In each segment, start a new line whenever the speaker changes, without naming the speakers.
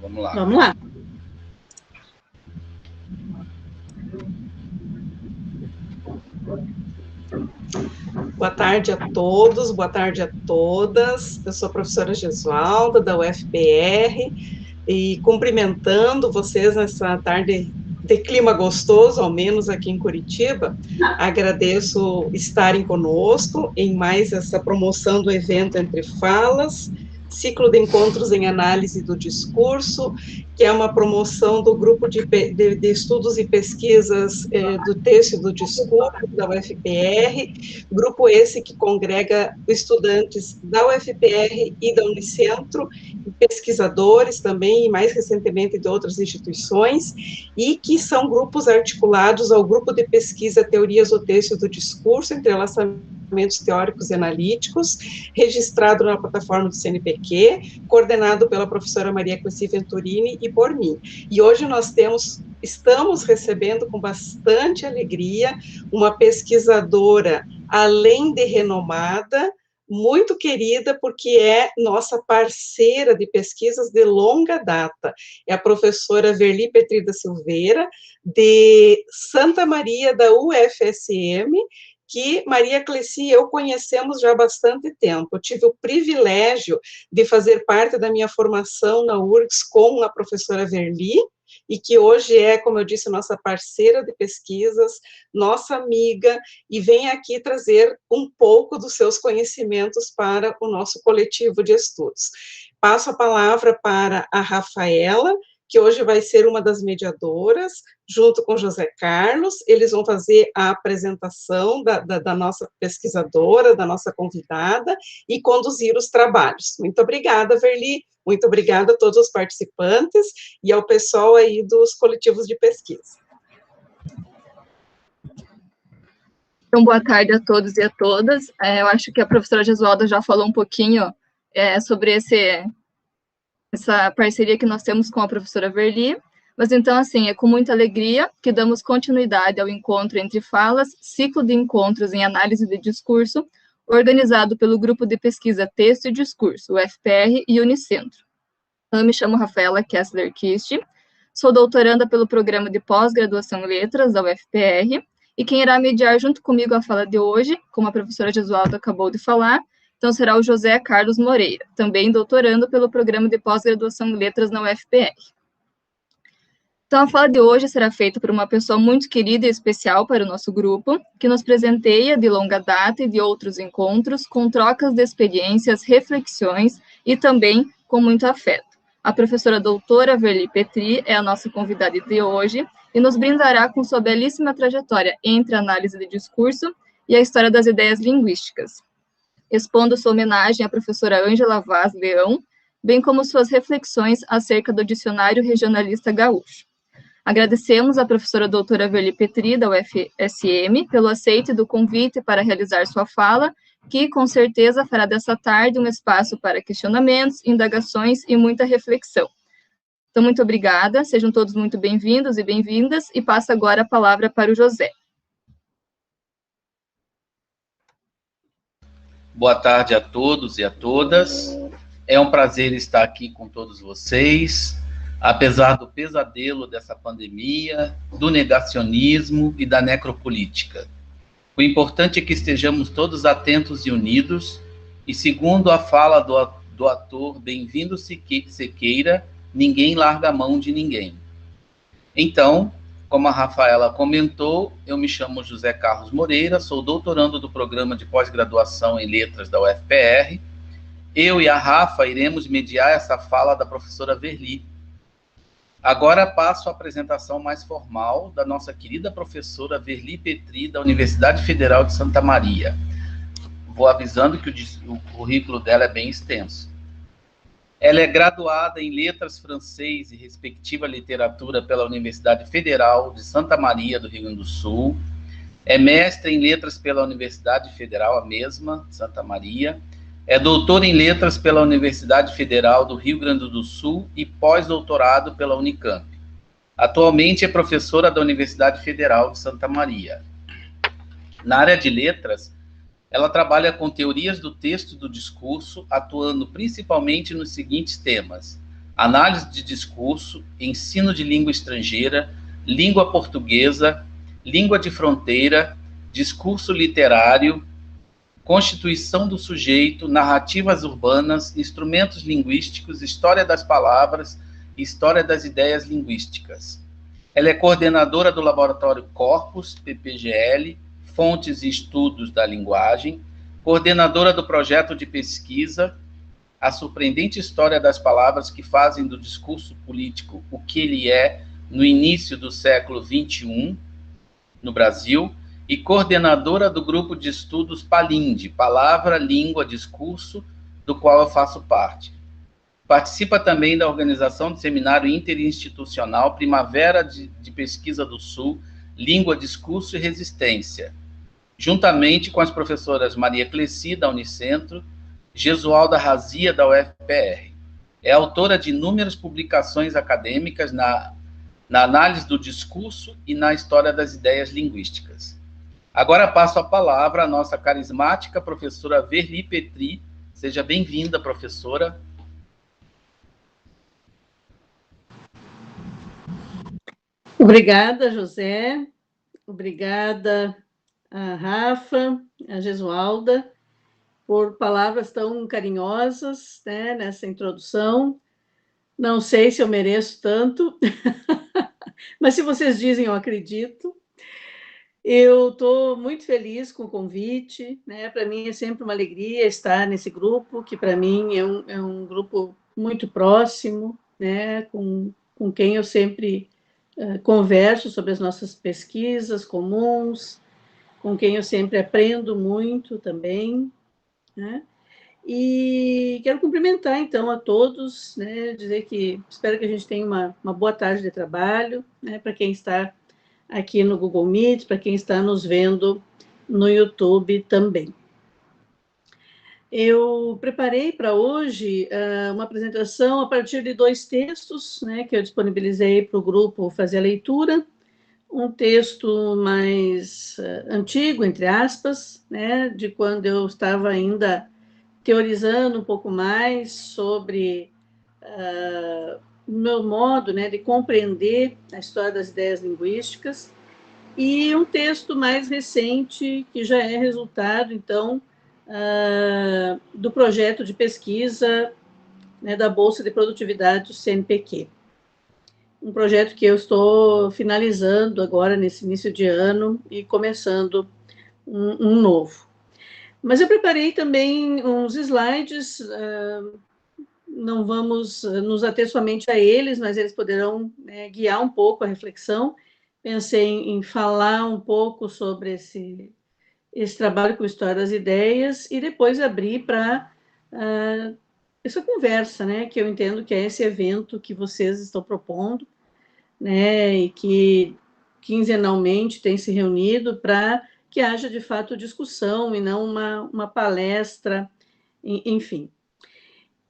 Vamos lá.
Vamos lá. Boa tarde a todos, boa tarde a todas. Eu sou a professora Gesualda, da UFPR, e cumprimentando vocês nessa tarde de clima gostoso, ao menos aqui em Curitiba. Agradeço estarem conosco em mais essa promoção do evento Entre Falas, ciclo de encontros em análise do discurso, que é uma promoção do grupo de estudos e pesquisas do texto e do discurso da UFPR, grupo esse que congrega estudantes da UFPR e da Unicentro, pesquisadores também, e mais recentemente de outras instituições, e que são grupos articulados ao grupo de pesquisa Teorias do Texto e do Discurso, entrelaçamentos teóricos e analíticos, registrado na plataforma do CNPq, coordenado pela professora Maria Cleci Venturini e por mim. E hoje nós estamos recebendo com bastante alegria uma pesquisadora, além de renomada, muito querida, porque é nossa parceira de pesquisas de longa data. É a professora Verli Petri da Silveira, de Santa Maria, da UFSM, que Maria Cleci e eu conhecemos já há bastante tempo. Eu tive o privilégio de fazer parte da minha formação na URGS com a professora Verli, e que hoje é, como eu disse, nossa parceira de pesquisas, nossa amiga, e vem aqui trazer um pouco dos seus conhecimentos para o nosso coletivo de estudos. Passo a palavra para a Rafaela, que hoje vai ser uma das mediadoras, junto com José Carlos. Eles vão fazer a apresentação da nossa pesquisadora, da nossa convidada, e conduzir os trabalhos. Muito obrigada, Verli, muito obrigada a todos os participantes e ao pessoal aí dos coletivos de pesquisa.
Então, boa tarde a todos e a todas. Eu acho que a professora Gesualda já falou um pouquinho sobre essa parceria que nós temos com a professora Verli, mas então, assim, é com muita alegria que damos continuidade ao encontro Entre Falas, ciclo de encontros em análise de discurso, organizado pelo Grupo de Pesquisa Texto e Discurso, UFPR e Unicentro. Eu me chamo Rafaela Kessler Kist, sou doutoranda pelo Programa de Pós-Graduação em Letras da UFPR, e quem irá mediar junto comigo a fala de hoje, como a professora Gesualda acabou de falar, então será o José Carlos Moreira, também doutorando pelo Programa de Pós-Graduação em Letras na UFPR. Então, a fala de hoje será feita por uma pessoa muito querida e especial para o nosso grupo, que nos presenteia de longa data e de outros encontros, com trocas de experiências, reflexões e também com muito afeto. A professora doutora Verli Petri é a nossa convidada de hoje e nos brindará com sua belíssima trajetória entre a análise de discurso e a história das ideias linguísticas, expondo sua homenagem à professora Ângela Vaz Leão, bem como suas reflexões acerca do dicionário regionalista gaúcho. Agradecemos à professora doutora Verli Petri, da UFSM, pelo aceite do convite para realizar sua fala, que, com certeza, fará dessa tarde um espaço para questionamentos, indagações e muita reflexão. Então, muito obrigada, sejam todos muito bem-vindos e bem-vindas, e passo agora a palavra para o José.
Boa tarde a todos e a todas. É um prazer estar aqui com todos vocês, apesar do pesadelo dessa pandemia, do negacionismo e da necropolítica. O importante é que estejamos todos atentos e unidos, e segundo a fala do ator Bem-vindo Sequeira, ninguém larga a mão de ninguém. Então, como a Rafaela comentou, eu me chamo José Carlos Moreira, sou doutorando do Programa de Pós-Graduação em Letras da UFPR. Eu e a Rafa iremos mediar essa fala da professora Verli. Agora passo a apresentação mais formal da nossa querida professora Verli Petri, da Universidade Federal de Santa Maria. Vou avisando que o currículo dela é bem extenso. Ela é graduada em Letras Francês e respectiva Literatura pela Universidade Federal de Santa Maria, do Rio Grande do Sul. É mestre em Letras pela Universidade Federal, a mesma, Santa Maria. É doutora em Letras pela Universidade Federal do Rio Grande do Sul e pós-doutorado pela Unicamp. Atualmente é professora da Universidade Federal de Santa Maria. Na área de letras, ela trabalha com teorias do texto e do discurso, atuando principalmente nos seguintes temas: análise de discurso, ensino de língua estrangeira, língua portuguesa, língua de fronteira, discurso literário, constituição do sujeito, narrativas urbanas, instrumentos linguísticos, história das palavras e história das ideias linguísticas. Ela é coordenadora do Laboratório Corpus, PPGL, Fontes e Estudos da Linguagem, coordenadora do projeto de pesquisa A Surpreendente História das Palavras que Fazem do Discurso Político o que ele é no início do século XXI, no Brasil, e coordenadora do grupo de estudos Palinde, Palavra, Língua, Discurso, do qual eu faço parte. Participa também da organização do Seminário Interinstitucional Primavera de Pesquisa do Sul, Língua, Discurso e Resistência, juntamente com as professoras Maria Cleci, da Unicentro, Gesualda Razia, da UFPR. É autora de inúmeras publicações acadêmicas na análise do discurso e na história das ideias linguísticas. Agora passo a palavra à nossa carismática professora Verli Petri. Seja bem-vinda, professora.
Obrigada, José. Obrigada a Rafa, a Gesualda, por palavras tão carinhosas, né, nessa introdução. Não sei se eu mereço tanto, mas se vocês dizem, eu acredito. Eu estou muito feliz com o convite, né? Para mim é sempre uma alegria estar nesse grupo, que para mim é um grupo muito próximo, né? Com quem eu sempre converso sobre as nossas pesquisas comuns, com quem eu sempre aprendo muito também, né? E quero cumprimentar, então, a todos, né? Dizer que espero que a gente tenha uma boa tarde de trabalho, né? Para quem está aqui no Google Meet, para quem está nos vendo no YouTube também. Eu preparei para hoje uma apresentação a partir de 2 textos, né, que eu disponibilizei para o grupo fazer a leitura. Um texto mais antigo, entre aspas, né, de quando eu estava ainda teorizando um pouco mais sobre o meu modo, né, de compreender a história das ideias linguísticas, e um texto mais recente, que já é resultado, então, do projeto de pesquisa, né, da Bolsa de Produtividade do CNPq. Um projeto que eu estou finalizando agora, nesse início de ano, e começando um novo. Mas eu preparei também uns slides, não vamos nos ater somente a eles, mas eles poderão, né, guiar um pouco a reflexão. Pensei em falar um pouco sobre esse trabalho com História das Ideias e depois abrir para essa conversa, né, que eu entendo que é esse evento que vocês estão propondo, né, e que quinzenalmente tem se reunido para que haja, de fato, discussão e não uma palestra, enfim.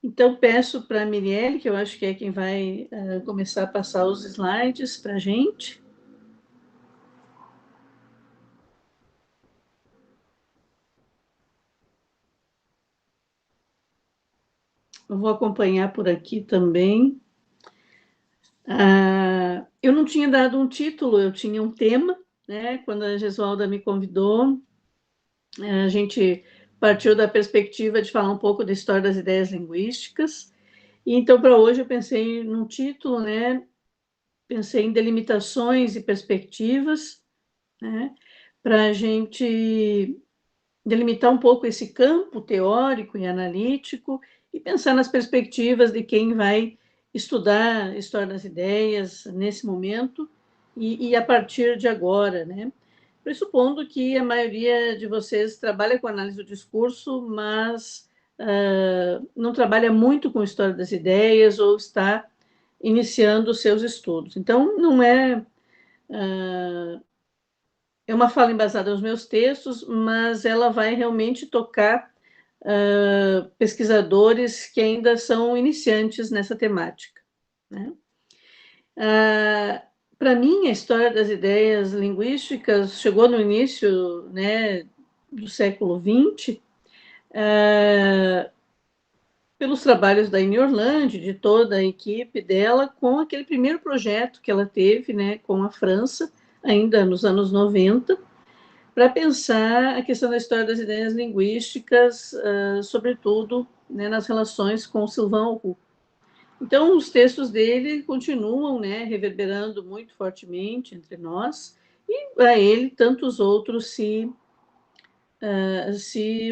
Então, peço para a Mirielle, que eu acho que é quem vai começar a passar os slides para a gente. Eu vou acompanhar por aqui também. Eu não tinha dado um título, eu tinha um tema, né? Quando a Gesualda me convidou, a gente partiu da perspectiva de falar um pouco da história das ideias linguísticas. E então, para hoje, eu pensei num título, né? Pensei em delimitações e perspectivas, né? Para a gente delimitar um pouco esse campo teórico e analítico e pensar nas perspectivas de quem vai estudar a história das ideias nesse momento e a partir de agora, né? Pressupondo que a maioria de vocês trabalha com análise do discurso, mas não trabalha muito com história das ideias ou está iniciando os seus estudos. Então, não é uma fala embasada nos meus textos, mas ela vai realmente tocar pesquisadores que ainda são iniciantes nessa temática, né? Para mim, a história das ideias linguísticas chegou no início, né, do século XX, pelos trabalhos da Ine Orlandi, de toda a equipe dela, com aquele primeiro projeto que ela teve, né, com a França, ainda nos anos 90, para pensar a questão da história das ideias linguísticas, sobretudo, né, nas relações com Sylvain Auroux. Então, os textos dele continuam, né, reverberando muito fortemente entre nós, e a ele tantos outros se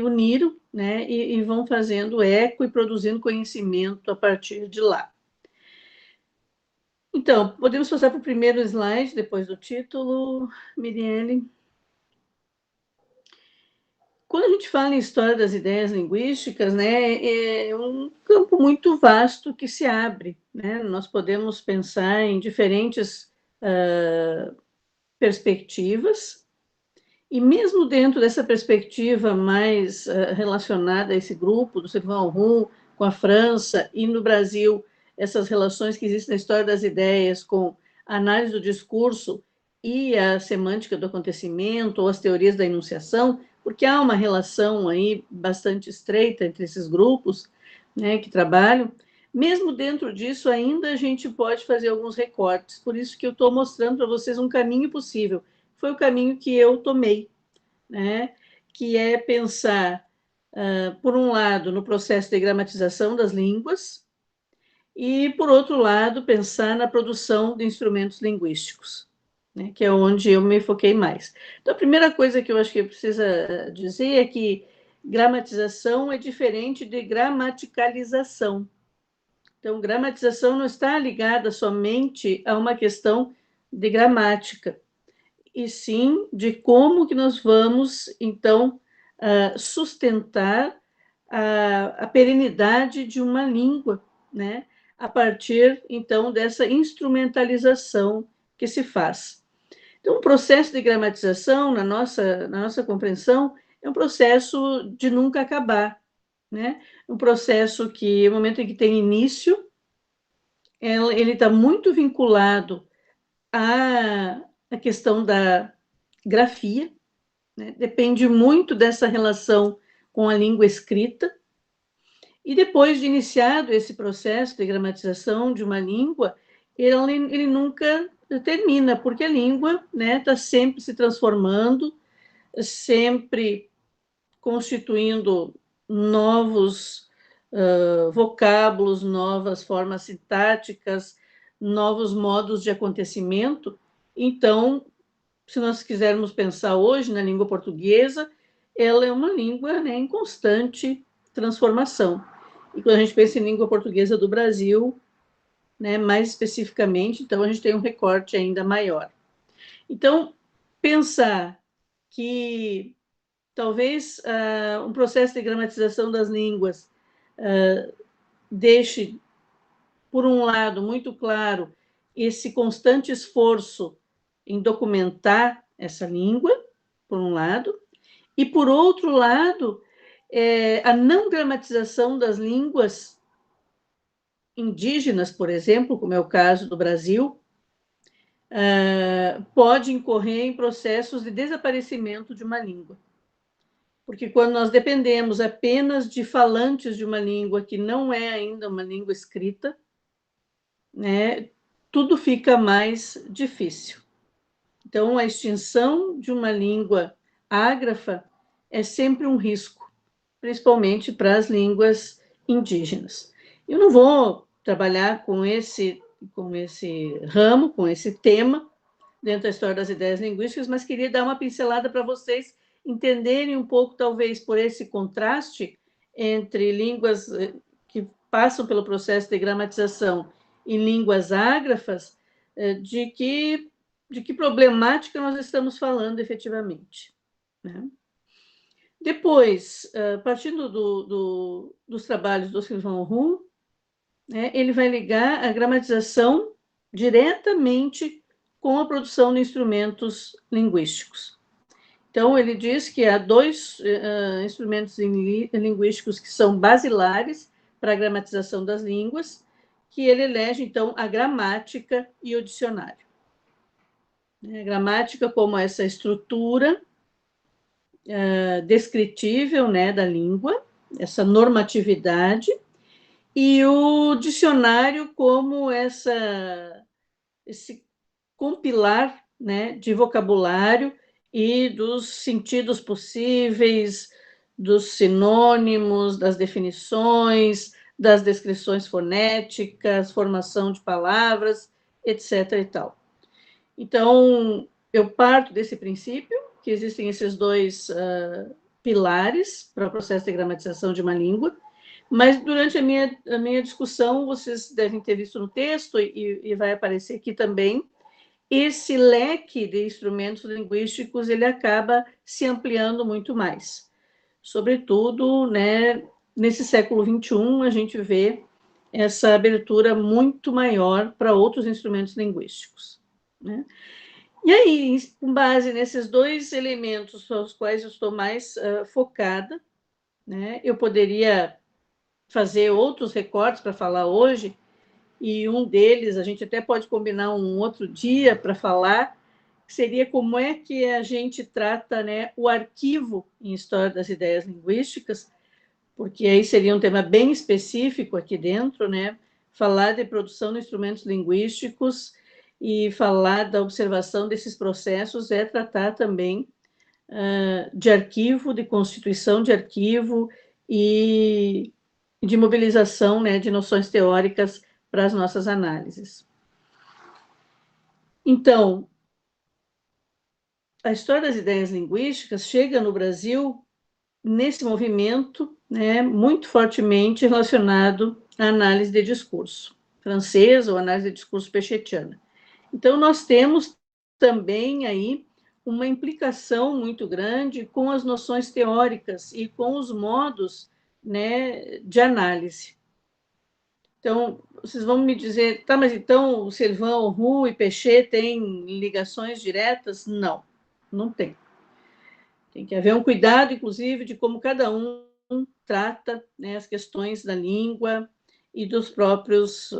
uniram, né, e vão fazendo eco e produzindo conhecimento a partir de lá. Então, podemos passar para o primeiro slide, depois do título, Mirielle. Quando a gente fala em história das ideias linguísticas, né, é um campo muito vasto que se abre, né? Nós podemos pensar em diferentes perspectivas, e mesmo dentro dessa perspectiva mais relacionada a esse grupo do Sylvain Auroux, com a França, e no Brasil, essas relações que existem na história das ideias com a análise do discurso e a semântica do acontecimento, ou as teorias da enunciação, porque há uma relação aí bastante estreita entre esses grupos, né, que trabalham. Mesmo dentro disso, ainda a gente pode fazer alguns recortes, por isso que eu estou mostrando para vocês um caminho possível. Foi o caminho que eu tomei, né? Que é pensar, por um lado, no processo de gramatização das línguas, e, por outro lado, pensar na produção de instrumentos linguísticos, né? Que é onde eu me foquei mais. Então, a primeira coisa que eu acho que precisa dizer é que gramatização é diferente de gramaticalização. Então, gramatização não está ligada somente a uma questão de gramática, e sim de como que nós vamos, então, sustentar a perenidade de uma língua, né? A partir, então, dessa instrumentalização que se faz. Então, o processo de gramatização, na nossa compreensão, é um processo de nunca acabar, né? Um processo que, no momento em que tem início, ele está muito vinculado a questão da grafia, né? Depende muito dessa relação com a língua escrita, e depois de iniciado esse processo de gramatização de uma língua, ele nunca termina, porque a língua, né, está sempre se transformando, sempre constituindo novos vocábulos, novas formas sintáticas, novos modos de acontecimento. Então, se nós quisermos pensar hoje na língua portuguesa, ela é uma língua, né, em constante transformação. E quando a gente pensa em língua portuguesa do Brasil, né, mais especificamente, então a gente tem um recorte ainda maior. Então, pensar que talvez um processo de gramatização das línguas deixe, por um lado, muito claro esse constante esforço em documentar essa língua, por um lado, e, por outro lado, a não gramatização das línguas indígenas, por exemplo, como é o caso do Brasil, pode incorrer em processos de desaparecimento de uma língua. Porque quando nós dependemos apenas de falantes de uma língua que não é ainda uma língua escrita, né, tudo fica mais difícil. Então, a extinção de uma língua ágrafa é sempre um risco, principalmente para as línguas indígenas. Eu não vou trabalhar com esse ramo, com esse tema, dentro da história das ideias linguísticas, mas queria dar uma pincelada para vocês entenderem um pouco, talvez, por esse contraste entre línguas que passam pelo processo de gramatização e línguas ágrafas, de que problemática nós estamos falando efetivamente, né? Depois, partindo dos trabalhos do Sylvain Auroux, né, ele vai ligar a gramatização diretamente com a produção de instrumentos linguísticos. Então, ele diz que há dois instrumentos linguísticos que são basilares para a gramatização das línguas, que ele elege, então, a gramática e o dicionário. A gramática como essa estrutura descritível, né, da língua, essa normatividade, e o dicionário como esse compilar, né, de vocabulário e dos sentidos possíveis, dos sinônimos, das definições, das descrições fonéticas, formação de palavras, etc. e tal. Então, eu parto desse princípio, que existem esses dois pilares para o processo de gramatização de uma língua, mas durante a minha discussão, vocês devem ter visto no texto, e vai aparecer aqui também, esse leque de instrumentos linguísticos ele acaba se ampliando muito mais. Sobretudo, né, nesse século XXI, a gente vê essa abertura muito maior para outros instrumentos linguísticos, né? E aí, com base nesses dois elementos aos quais eu estou mais focada, né, eu poderia fazer outros recortes para falar hoje, e um deles a gente até pode combinar um outro dia para falar, que seria como é que a gente trata, né, o arquivo em História das Ideias Linguísticas, porque aí seria um tema bem específico aqui dentro, né, falar de produção de instrumentos linguísticos e falar da observação desses processos é tratar também de arquivo, de constituição de arquivo e de mobilização, né, de noções teóricas para as nossas análises. Então, a História das Ideias Linguísticas chega no Brasil nesse movimento, né, muito fortemente relacionado à análise de discurso francesa ou análise de discurso pechetiana. Então, nós temos também aí uma implicação muito grande com as noções teóricas e com os modos, né, de análise. Então, vocês vão me dizer, tá, mas então o Servan, Roux e Péchet têm ligações diretas? Não, não tem. Tem que haver um cuidado, inclusive, de como cada um trata, né, as questões da língua e dos próprios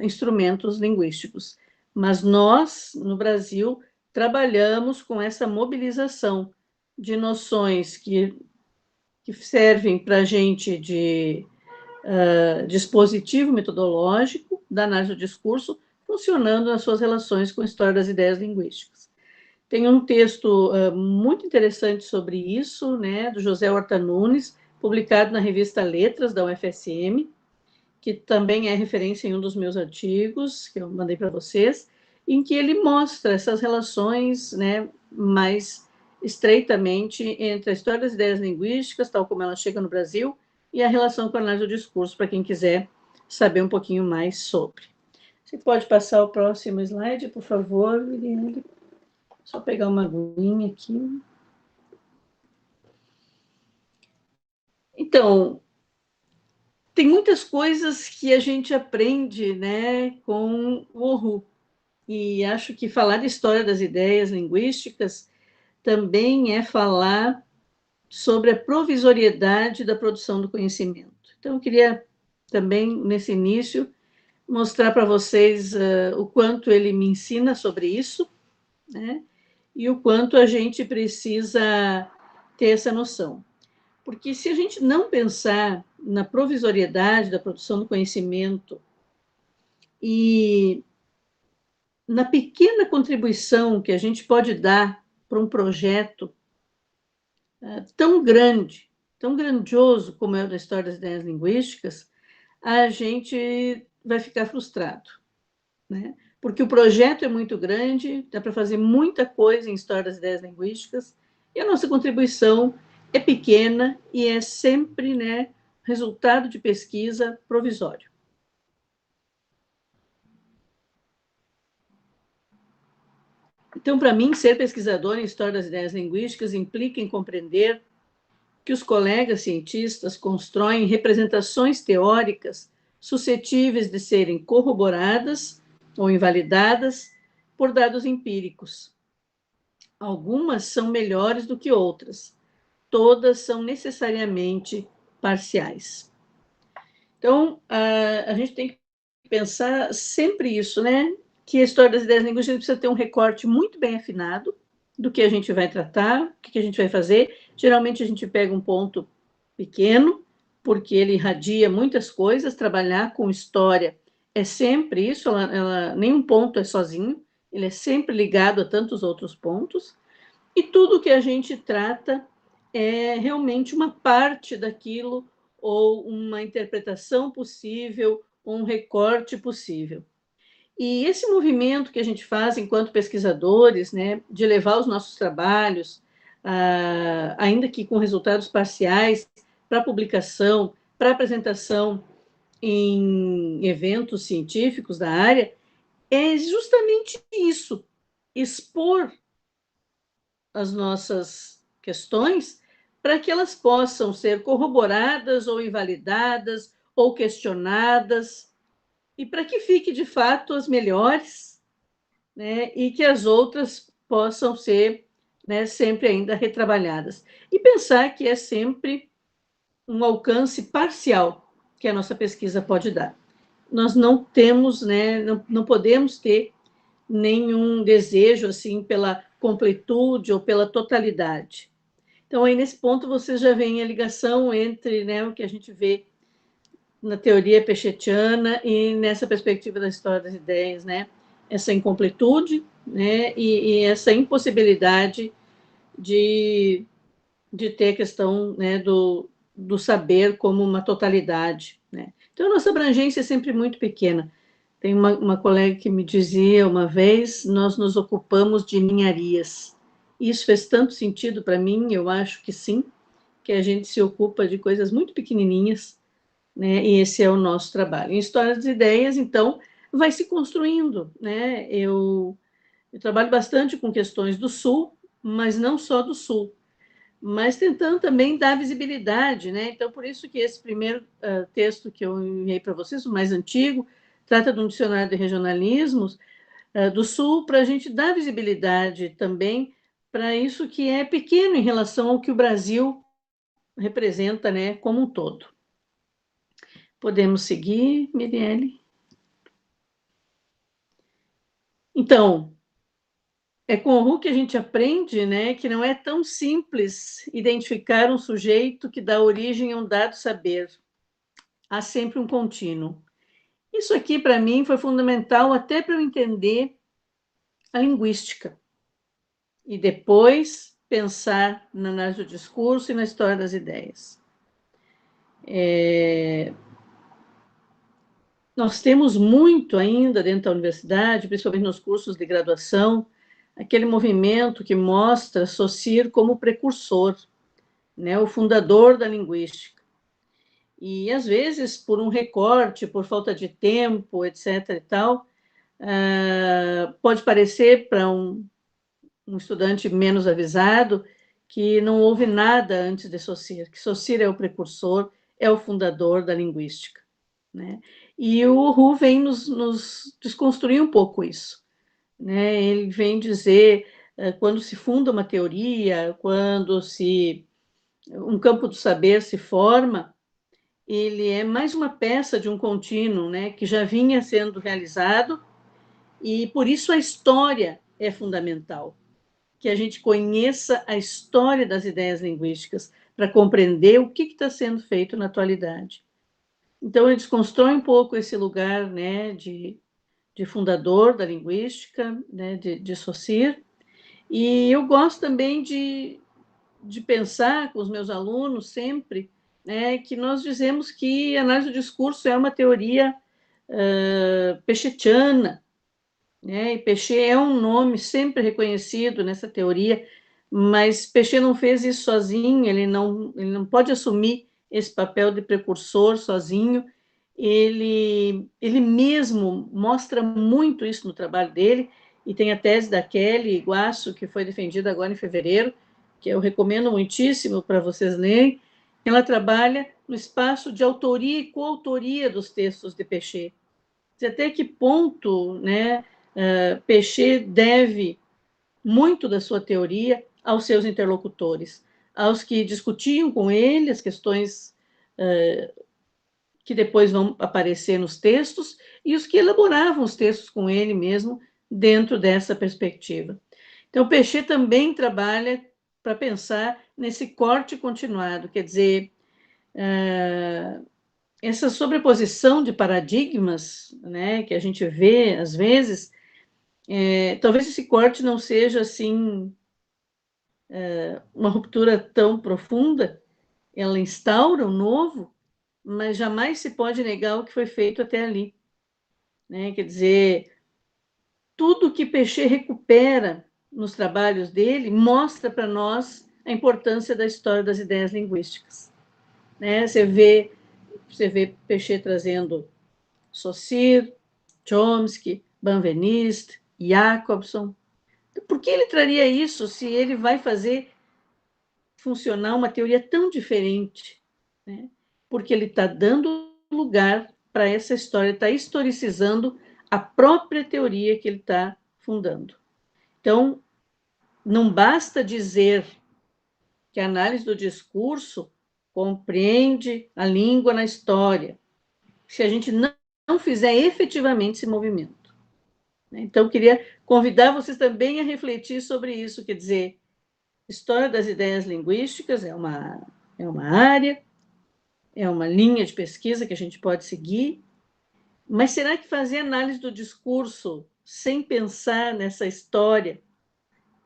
instrumentos linguísticos. Mas nós, no Brasil, trabalhamos com essa mobilização de noções que servem para a gente de dispositivo metodológico da análise do discurso, funcionando nas suas relações com a história das ideias linguísticas. Tem um texto muito interessante sobre isso, né, do José Horta Nunes, publicado na revista Letras, da UFSM, que também é referência em um dos meus artigos, que eu mandei para vocês, em que ele mostra essas relações, né, mais estreitamente entre a história das ideias linguísticas, tal como ela chega no Brasil, e a relação com a análise do discurso, para quem quiser saber um pouquinho mais sobre. Você pode passar o próximo slide, por favor, Liliane? Só pegar uma aguinha aqui. Então, tem muitas coisas que a gente aprende, né, com o Roux. E acho que falar de história das ideias linguísticas também é falar sobre a provisoriedade da produção do conhecimento. Então, eu queria também, nesse início, mostrar para vocês o quanto ele me ensina sobre isso, né? E o quanto a gente precisa ter essa noção. Porque se a gente não pensar na provisoriedade da produção do conhecimento e na pequena contribuição que a gente pode dar para um projeto tão grande, tão grandioso como é o da História das Ideias Linguísticas, a gente vai ficar frustrado, né? Porque o projeto é muito grande, dá para fazer muita coisa em História das Ideias Linguísticas, e a nossa contribuição é pequena e é sempre, né, resultado de pesquisa provisório. Então, para mim, ser pesquisador em História das Ideias Linguísticas implica em compreender que os colegas cientistas constroem representações teóricas suscetíveis de serem corroboradas ou invalidadas por dados empíricos. Algumas são melhores do que outras, todas são necessariamente parciais. Então, a gente tem que pensar sempre isso, né? Que a História das Ideias Linguísticas precisa ter um recorte muito bem afinado do que a gente vai tratar, o que a gente vai fazer. Geralmente a gente pega um ponto pequeno, porque ele irradia muitas coisas. Trabalhar com história é sempre isso, nenhum ponto é sozinho, ele é sempre ligado a tantos outros pontos, e tudo que a gente trata é realmente uma parte daquilo, ou uma interpretação possível, ou um recorte possível. E esse movimento que a gente faz enquanto pesquisadores, né, de levar os nossos trabalhos, ainda que com resultados parciais, para publicação, para apresentação em eventos científicos da área, é justamente isso, expor as nossas questões para que elas possam ser corroboradas ou invalidadas ou questionadas, e para que fique de fato as melhores, né, e que as outras possam ser, né, sempre ainda retrabalhadas. E pensar que é sempre um alcance parcial que a nossa pesquisa pode dar. Nós não temos, né, não podemos ter nenhum desejo assim pela completude ou pela totalidade. Então, aí nesse ponto, você já vê a ligação entre, né, o que a gente vê na teoria pechetiana e nessa perspectiva da história das ideias, né? Essa incompletude, né? E essa impossibilidade de ter a questão, né, do saber como uma totalidade, né? Então, a nossa abrangência é sempre muito pequena. Tem uma colega que me dizia uma vez, nós nos ocupamos de ninharias. Isso fez tanto sentido para mim, eu acho que sim, que a gente se ocupa de coisas muito pequenininhas, né? E esse é o nosso trabalho. Em História das Ideias, então, vai se construindo, né? Eu trabalho bastante com questões do Sul, mas não só do Sul, mas tentando também dar visibilidade, né? Então, por isso que esse primeiro texto que eu enviei para vocês, o mais antigo, trata de um dicionário de regionalismos do Sul, para a gente dar visibilidade também para isso que é pequeno em relação ao que o Brasil representa, né, como um todo. Podemos seguir, Mirielle? Então, é com o Ru que a gente aprende, né, que não é tão simples identificar um sujeito que dá origem a um dado saber. Há sempre um contínuo. Isso aqui, para mim, foi fundamental até para eu entender a linguística. E depois pensar na análise do discurso e na história das ideias. Nós temos muito ainda dentro da universidade, principalmente nos cursos de graduação, aquele movimento que mostra Saussure como precursor, né, o fundador da linguística. E, às vezes, por um recorte, por falta de tempo, etc. e tal, pode parecer para um estudante menos avisado que não houve nada antes de Saussure, que Saussure é o precursor, é o fundador da linguística, né? E o Ru vem nos desconstruir um pouco isso, né? Ele vem dizer, quando se funda uma teoria, quando um campo do saber se forma, ele é mais uma peça de um contínuo, né, que já vinha sendo realizado, e por isso a história é fundamental, que a gente conheça a história das ideias linguísticas para compreender o que está sendo feito na atualidade. Então, ele desconstrói um pouco esse lugar, né, de fundador da linguística, né, de Saussure, e eu gosto também de pensar com os meus alunos sempre, né, que nós dizemos que a análise do discurso é uma teoria pechetiana, né, e Pechet é um nome sempre reconhecido nessa teoria, mas Pechet não fez isso sozinho, ele não pode assumir esse papel de precursor sozinho, ele mesmo mostra muito isso no trabalho dele, e tem a tese da Kelly Guasso, que foi defendida agora em fevereiro, que eu recomendo muitíssimo para vocês lerem. Ela trabalha no espaço de autoria e coautoria dos textos de Pechet. Até que ponto, né, Pechet deve muito da sua teoria aos seus interlocutores, aos que discutiam com ele as questões que depois vão aparecer nos textos, e os que elaboravam os textos com ele mesmo dentro dessa perspectiva. Então, Pechet também trabalha para pensar nesse corte continuado, quer dizer, essa sobreposição de paradigmas, né, que a gente vê às vezes, talvez esse corte não seja assim uma ruptura tão profunda, ela instaura um novo, mas jamais se pode negar o que foi feito até ali, né? Quer dizer, tudo que Pechet recupera nos trabalhos dele mostra para nós a importância da história das ideias linguísticas, né? Você vê Pechet trazendo Saussure, Chomsky, Benveniste, Jacobson. Por que ele traria isso se ele vai fazer funcionar uma teoria tão diferente? Né? Porque ele está dando lugar para essa história, está historicizando a própria teoria que ele está fundando. Então, não basta dizer que a análise do discurso compreende a língua na história, se a gente não fizer efetivamente esse movimento. Então, queria convidar vocês também a refletir sobre isso, quer dizer, história das ideias linguísticas é uma área, é uma linha de pesquisa que a gente pode seguir, mas será que fazer análise do discurso sem pensar nessa história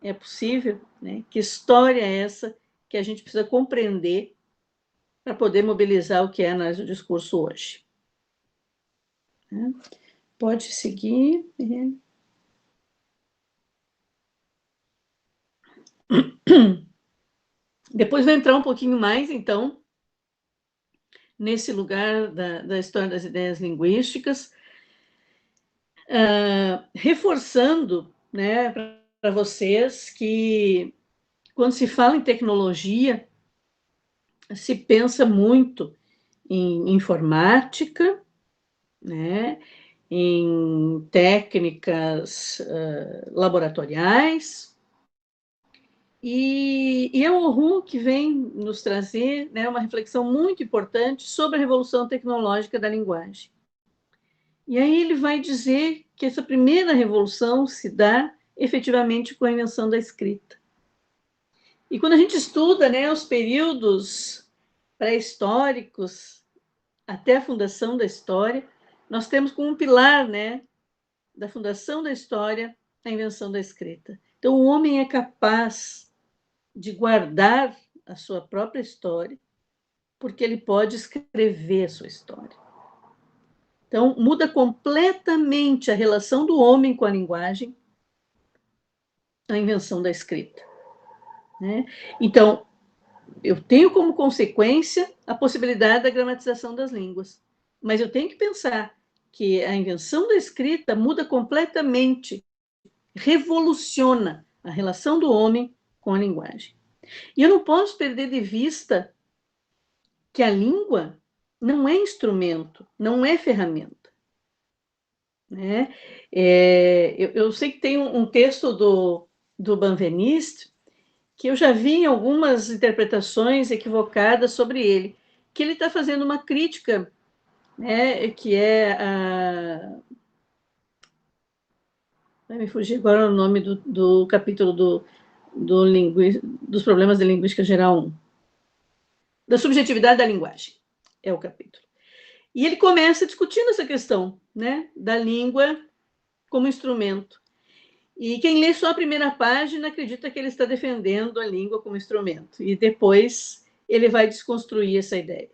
é possível? Né? Que história é essa que a gente precisa compreender para poder mobilizar o que é a análise do discurso hoje? Pode seguir. Depois vai entrar um pouquinho mais, então, nesse lugar da história das ideias linguísticas, reforçando, né, para vocês que, quando se fala em tecnologia, se pensa muito em informática, né, em técnicas laboratoriais, e é o Roux que vem nos trazer, né, uma reflexão muito importante sobre a revolução tecnológica da linguagem. E aí ele vai dizer que essa primeira revolução se dá efetivamente com a invenção da escrita. E quando a gente estuda, né, os períodos pré-históricos até a fundação da história, nós temos como um pilar, né, da fundação da história a invenção da escrita. Então, o homem é capaz de guardar a sua própria história, porque ele pode escrever a sua história. Então, muda completamente a relação do homem com a linguagem, a invenção da escrita. Né? Então, eu tenho como consequência a possibilidade da gramatização das línguas, mas eu tenho que pensar que a invenção da escrita muda completamente, revoluciona a relação do homem com a linguagem. E eu não posso perder de vista que a língua não é instrumento, não é ferramenta. Né? Eu sei que tem um texto do Benveniste que eu já vi em algumas interpretações equivocadas sobre ele, que ele está fazendo uma crítica, né, que é a... Vai me fugir agora o nome do capítulo dos problemas de linguística geral 1. Da subjetividade da linguagem, é o capítulo. E ele começa discutindo essa questão, né, da língua como instrumento. E quem lê só a primeira página acredita que ele está defendendo a língua como instrumento. E depois ele vai desconstruir essa ideia.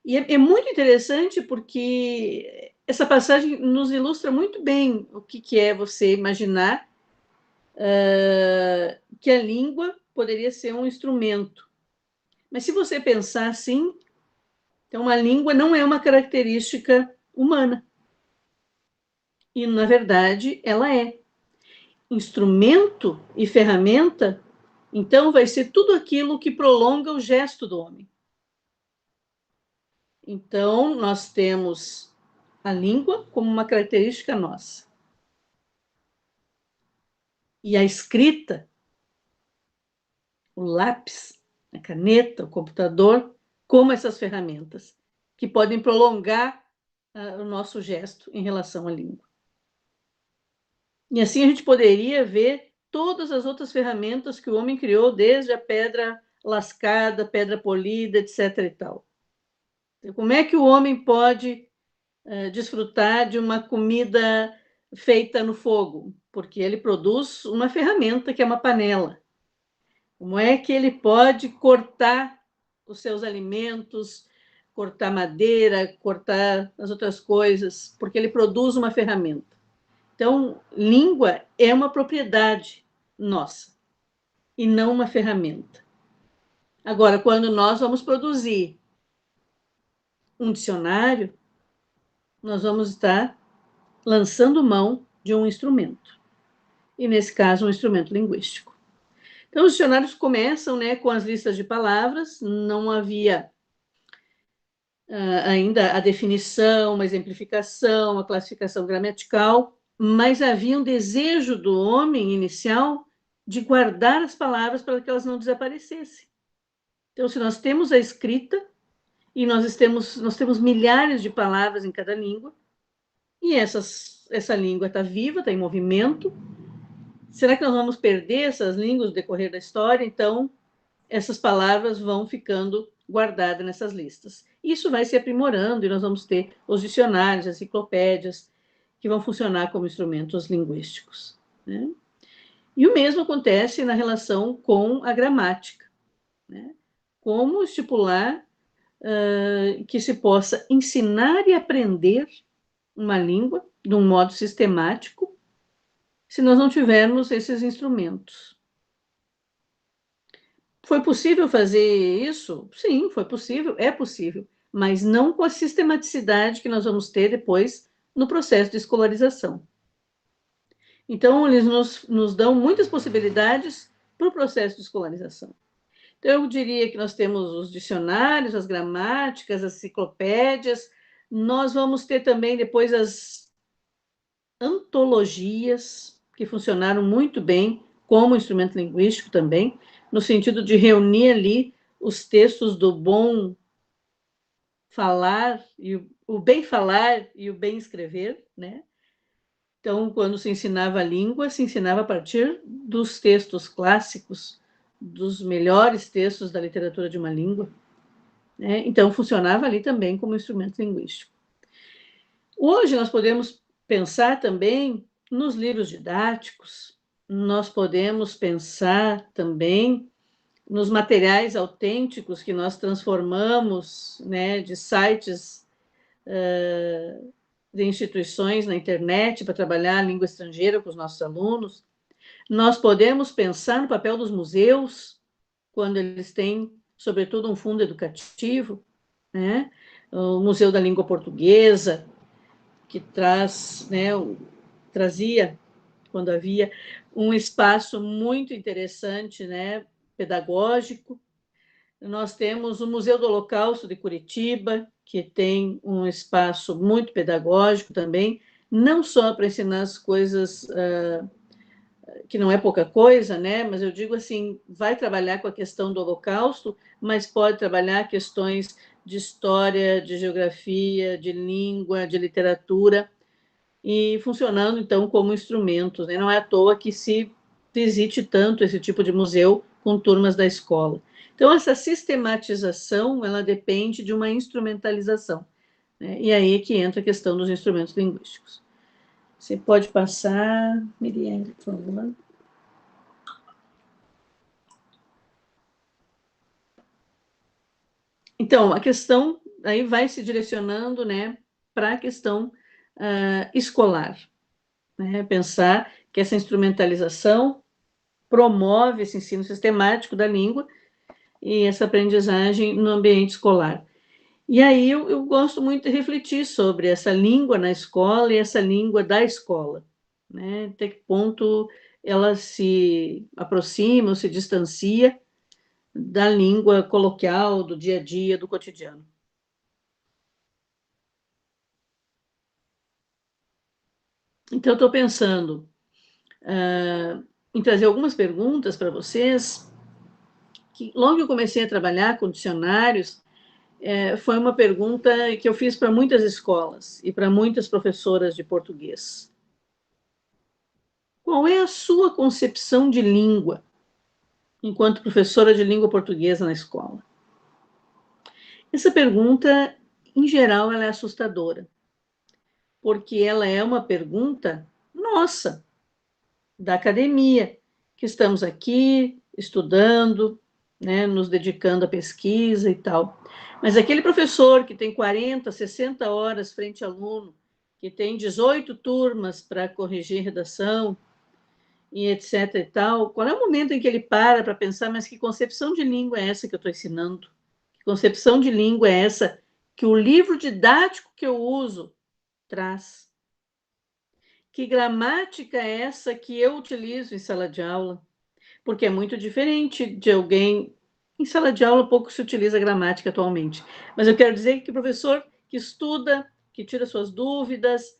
E é muito interessante porque essa passagem nos ilustra muito bem o que é você imaginar que a língua poderia ser um instrumento. Mas se você pensar assim, então a língua não é uma característica humana. E, na verdade, ela é. Instrumento e ferramenta, então vai ser tudo aquilo que prolonga o gesto do homem. Então, nós temos a língua como uma característica nossa. E a escrita, o lápis, a caneta, o computador, como essas ferramentas, que podem prolongar o nosso gesto em relação à língua. E assim a gente poderia ver todas as outras ferramentas que o homem criou, desde a pedra lascada, pedra polida, etc. e tal. Como é que o homem pode desfrutar de uma comida feita no fogo? Porque ele produz uma ferramenta que é uma panela. Como é que ele pode cortar os seus alimentos, cortar madeira, cortar as outras coisas? Porque ele produz uma ferramenta. Então, língua é uma propriedade nossa e não uma ferramenta. Agora, quando nós vamos produzir um dicionário, nós vamos estar lançando mão de um instrumento. E, nesse caso, um instrumento linguístico. Então, os dicionários começam, né, com as listas de palavras, não havia ainda a definição, uma exemplificação, a classificação gramatical, mas havia um desejo do homem inicial de guardar as palavras para que elas não desaparecessem. Então, se nós temos a escrita, e nós temos milhares de palavras em cada língua, e essa língua está viva, está em movimento, será que nós vamos perder essas línguas no decorrer da história? Então, essas palavras vão ficando guardadas nessas listas. Isso vai se aprimorando e nós vamos ter os dicionários, as enciclopédias, que vão funcionar como instrumentos linguísticos, né? E o mesmo acontece na relação com a gramática, né? Como estipular que se possa ensinar e aprender uma língua de um modo sistemático, se nós não tivermos esses instrumentos. Foi possível fazer isso? Sim, foi possível, é possível, mas não com a sistematicidade que nós vamos ter depois no processo de escolarização. Então, eles nos dão muitas possibilidades para o processo de escolarização. Então, eu diria que nós temos os dicionários, as gramáticas, as enciclopédias, nós vamos ter também depois as antologias, que funcionaram muito bem como instrumento linguístico também, no sentido de reunir ali os textos do bom falar, e o bem falar e o bem escrever, né? Então, quando se ensinava a língua, se ensinava a partir dos textos clássicos, dos melhores textos da literatura de uma língua, né? Então, funcionava ali também como instrumento linguístico. Hoje, nós podemos pensar também nos livros didáticos, nós podemos pensar também nos materiais autênticos que nós transformamos, né, de sites de instituições na internet para trabalhar a língua estrangeira com os nossos alunos. Nós podemos pensar no papel dos museus, quando eles têm, sobretudo, um fundo educativo, né? O Museu da Língua Portuguesa, que trazia, quando havia, um espaço muito interessante, né, pedagógico. Nós temos o Museu do Holocausto de Curitiba, que tem um espaço muito pedagógico também, não só para ensinar as coisas, que não é pouca coisa, né? Mas eu digo assim, vai trabalhar com a questão do Holocausto, mas pode trabalhar questões de história, de geografia, de língua, de literatura, e funcionando, então, como instrumentos, né? Não é à toa que se visite tanto esse tipo de museu com turmas da escola. Então, essa sistematização, ela depende de uma instrumentalização, né? E aí é que entra a questão dos instrumentos linguísticos. Você pode passar, Miriam, por favor. Então, a questão aí vai se direcionando, né, para a questão escolar, né? Pensar que essa instrumentalização promove esse ensino sistemático da língua e essa aprendizagem no ambiente escolar. E aí eu gosto muito de refletir sobre essa língua na escola e essa língua da escola, né? Até que ponto ela se aproxima ou se distancia da língua coloquial, do dia a dia, do cotidiano. Então, eu estou pensando em trazer algumas perguntas para vocês, que logo que eu comecei a trabalhar com dicionários, foi uma pergunta que eu fiz para muitas escolas e para muitas professoras de português. Qual é a sua concepção de língua enquanto professora de língua portuguesa na escola? Essa pergunta em geral, ela é assustadora, porque ela é uma pergunta nossa, da academia, que estamos aqui estudando, né, nos dedicando à pesquisa e tal. Mas aquele professor que tem 40, 60 horas frente a aluno, que tem 18 turmas para corrigir redação, e etc. e tal, qual é o momento em que ele para pensar, mas que concepção de língua é essa que eu estou ensinando? Que concepção de língua é essa que o livro didático que eu uso traz? Que gramática é essa que eu utilizo em sala de aula? Porque é muito diferente de alguém... Em sala de aula pouco se utiliza gramática atualmente, mas eu quero dizer que o professor que estuda, que tira suas dúvidas,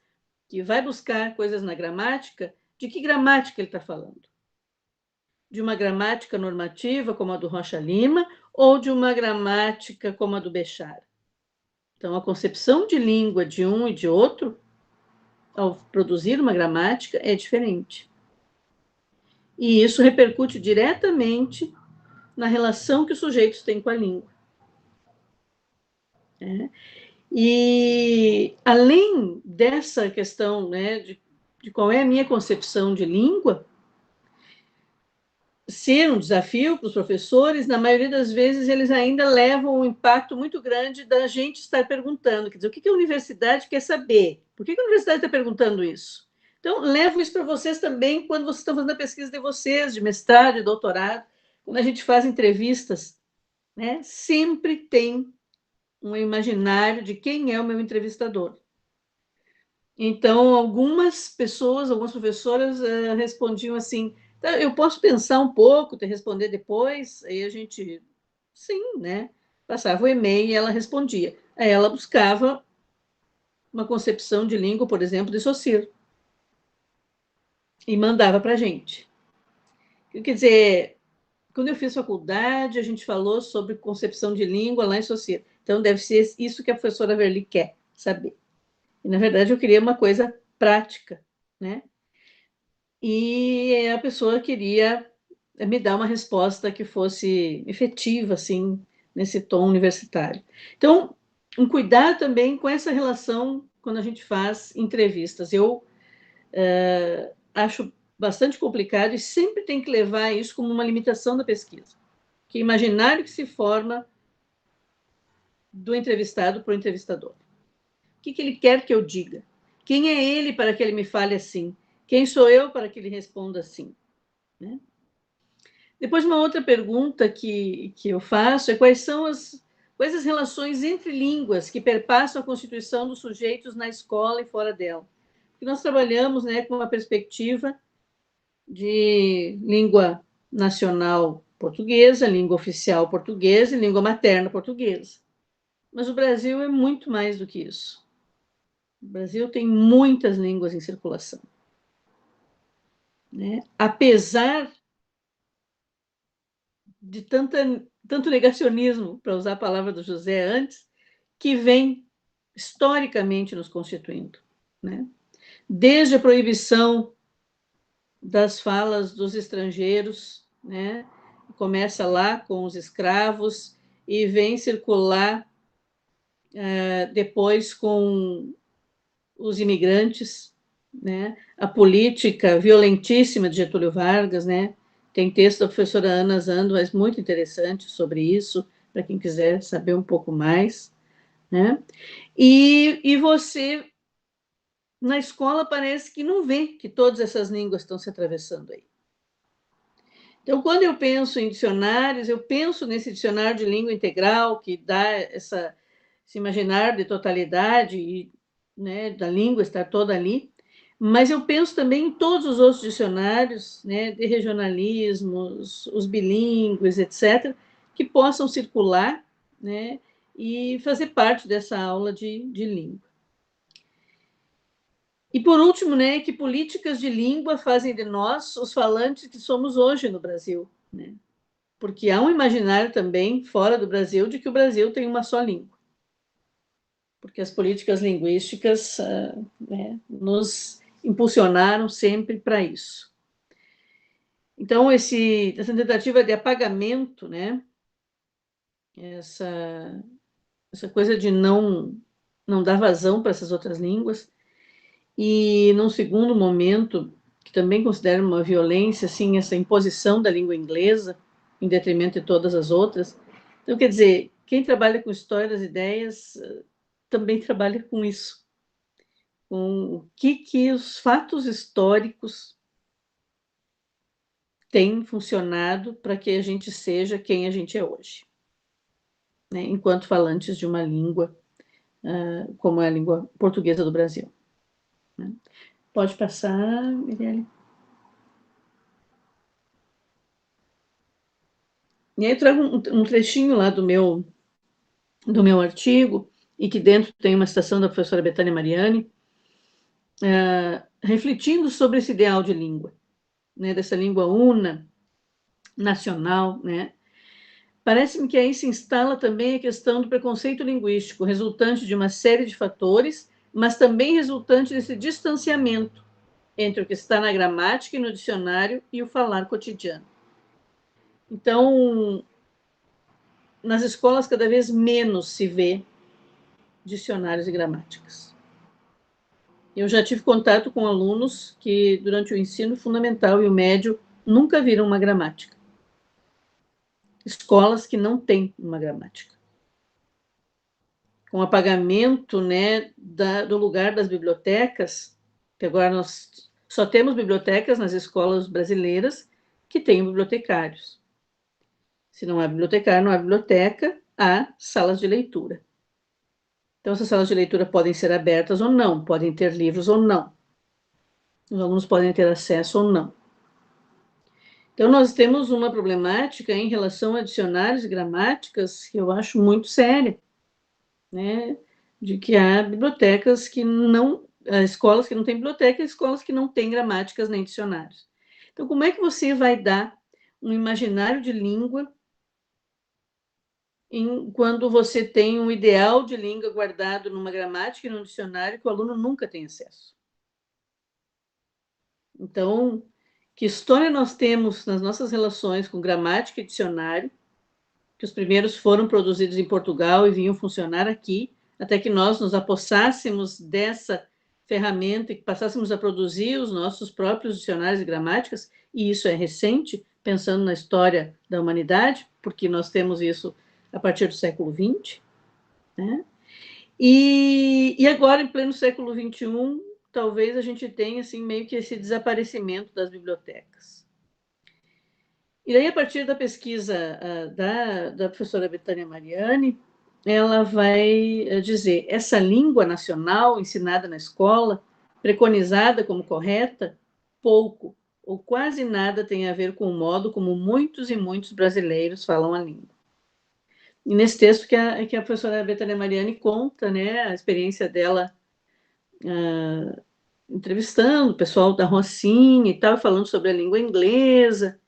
que vai buscar coisas na gramática, de que gramática ele está falando? De uma gramática normativa, como a do Rocha Lima, ou de uma gramática como a do Bechara? Então, a concepção de língua de um e de outro, ao produzir uma gramática, é diferente. E isso repercute diretamente na relação que os sujeitos têm com a língua. E, além dessa questão, né, de qual é a minha concepção de língua, ser um desafio para os professores, na maioria das vezes eles ainda levam um impacto muito grande da gente estar perguntando, quer dizer, o que a universidade quer saber? Por que a universidade está perguntando isso? Então, levo isso para vocês também quando vocês estão fazendo a pesquisa de vocês, de mestrado e doutorado, quando a gente faz entrevistas, né, sempre tem um imaginário de quem é o meu entrevistador. Então, algumas pessoas, algumas professoras respondiam assim: eu posso pensar um pouco, te responder depois? Aí a gente, sim, né? Passava o e-mail e ela respondia. Aí ela buscava uma concepção de língua, por exemplo, de Saussure, e mandava para a gente. Quer dizer, quando eu fiz faculdade, a gente falou sobre concepção de língua lá em Saussure. Então, deve ser isso que a professora Verli quer saber. E, na verdade, eu queria uma coisa prática, né? E a pessoa queria me dar uma resposta que fosse efetiva, assim, nesse tom universitário. Então, um cuidado também com essa relação quando a gente faz entrevistas. Eu acho bastante complicado e sempre tem que levar isso como uma limitação da pesquisa. Que imaginário que se forma do entrevistado para o entrevistador. O que ele quer que eu diga? Quem é ele para que ele me fale assim? Quem sou eu para que ele responda assim? Né? Depois, uma outra pergunta que eu faço é quais as relações entre línguas que perpassam a constituição dos sujeitos na escola e fora dela. Porque nós trabalhamos, né, com uma perspectiva de língua nacional portuguesa, língua oficial portuguesa e língua materna portuguesa. Mas o Brasil é muito mais do que isso. O Brasil tem muitas línguas em circulação. Né? Apesar de tanto negacionismo, para usar a palavra do José antes, que vem historicamente nos constituindo. Né? Desde a proibição das falas dos estrangeiros, né? Começa lá com os escravos e vem circular depois com os imigrantes, né? A política violentíssima de Getúlio Vargas, né? Tem texto da professora Ana Zando, mas muito interessante sobre isso, para quem quiser saber um pouco mais, né? E você, na escola, parece que não vê que todas essas línguas estão se atravessando aí. Então, quando eu penso em dicionários, eu penso nesse dicionário de língua integral, que dá esse imaginário de totalidade e, né, da língua estar toda ali, mas eu penso também em todos os outros dicionários, né, de regionalismos, os bilíngues, etc., que possam circular, né, e fazer parte dessa aula de língua. E, por último, né, que políticas de língua fazem de nós os falantes que somos hoje no Brasil, né? Porque há um imaginário também, fora do Brasil, de que o Brasil tem uma só língua. Porque as políticas linguísticas né, nos impulsionaram sempre para isso. Então, essa tentativa de apagamento, né, essa essa coisa de não dar vazão para essas outras línguas. E, num segundo momento, que também considero uma violência, assim, essa imposição da língua inglesa em detrimento de todas as outras. Então, quer dizer, quem trabalha com história das ideias também trabalha com isso, com o que os fatos históricos têm funcionado para que a gente seja quem a gente é hoje, né, enquanto falantes de uma língua como é a língua portuguesa do Brasil. Né? Pode passar, Mirelle. E aí eu trago um trechinho lá do meu artigo, e que dentro tem uma citação da professora Betânia Mariani, refletindo sobre esse ideal de língua, né, dessa língua una, nacional, né? Parece-me que aí se instala também a questão do preconceito linguístico, resultante de uma série de fatores, mas também resultante desse distanciamento entre o que está na gramática e no dicionário e o falar cotidiano. Então, nas escolas, cada vez menos se vê dicionários e gramáticas. Eu já tive contato com alunos que, durante o ensino fundamental e o médio, nunca viram uma gramática. Escolas que não têm uma gramática. Com o apagamento, né, do lugar das bibliotecas, que agora nós só temos bibliotecas nas escolas brasileiras que têm bibliotecários. Se não há bibliotecário, não há biblioteca, há salas de leitura. Então, essas salas de leitura podem ser abertas ou não, podem ter livros ou não. Os alunos podem ter acesso ou não. Então, nós temos uma problemática em relação a dicionários e gramáticas que eu acho muito séria, né? De que há bibliotecas que não, escolas que não têm biblioteca, escolas que não têm gramáticas nem dicionários. Então, como é que você vai dar um imaginário de língua quando você tem um ideal de língua guardado numa gramática e num dicionário que o aluno nunca tem acesso? Então, que história nós temos nas nossas relações com gramática e dicionário, que os primeiros foram produzidos em Portugal e vinham funcionar aqui, até que nós nos apossássemos dessa ferramenta e que passássemos a produzir os nossos próprios dicionários e gramáticas, e isso é recente, pensando na história da humanidade, porque nós temos isso a partir do século XX, né? E agora, em pleno século XXI, talvez a gente tenha, assim, meio que esse desaparecimento das bibliotecas. E daí, a partir da pesquisa da professora Betânia Mariani, ela vai dizer, essa língua nacional ensinada na escola, preconizada como correta, pouco ou quase nada tem a ver com o modo como muitos e muitos brasileiros falam a língua. E nesse texto que a professora Betânia Mariani conta, né, a experiência dela entrevistando o pessoal da Rocinha e tal, falando sobre a língua inglesa,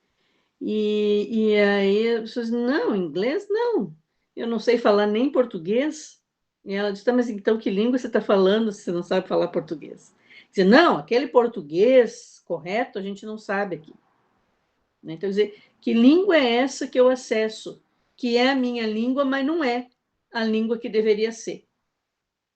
e aí as pessoas dizem, não, inglês não, eu não sei falar nem português. E ela diz, tá, mas então que língua você está falando se você não sabe falar português? Diz, não, aquele português correto a gente não sabe aqui. Então, dizer, que língua é essa que eu acesso? Que é a minha língua, mas não é a língua que deveria ser.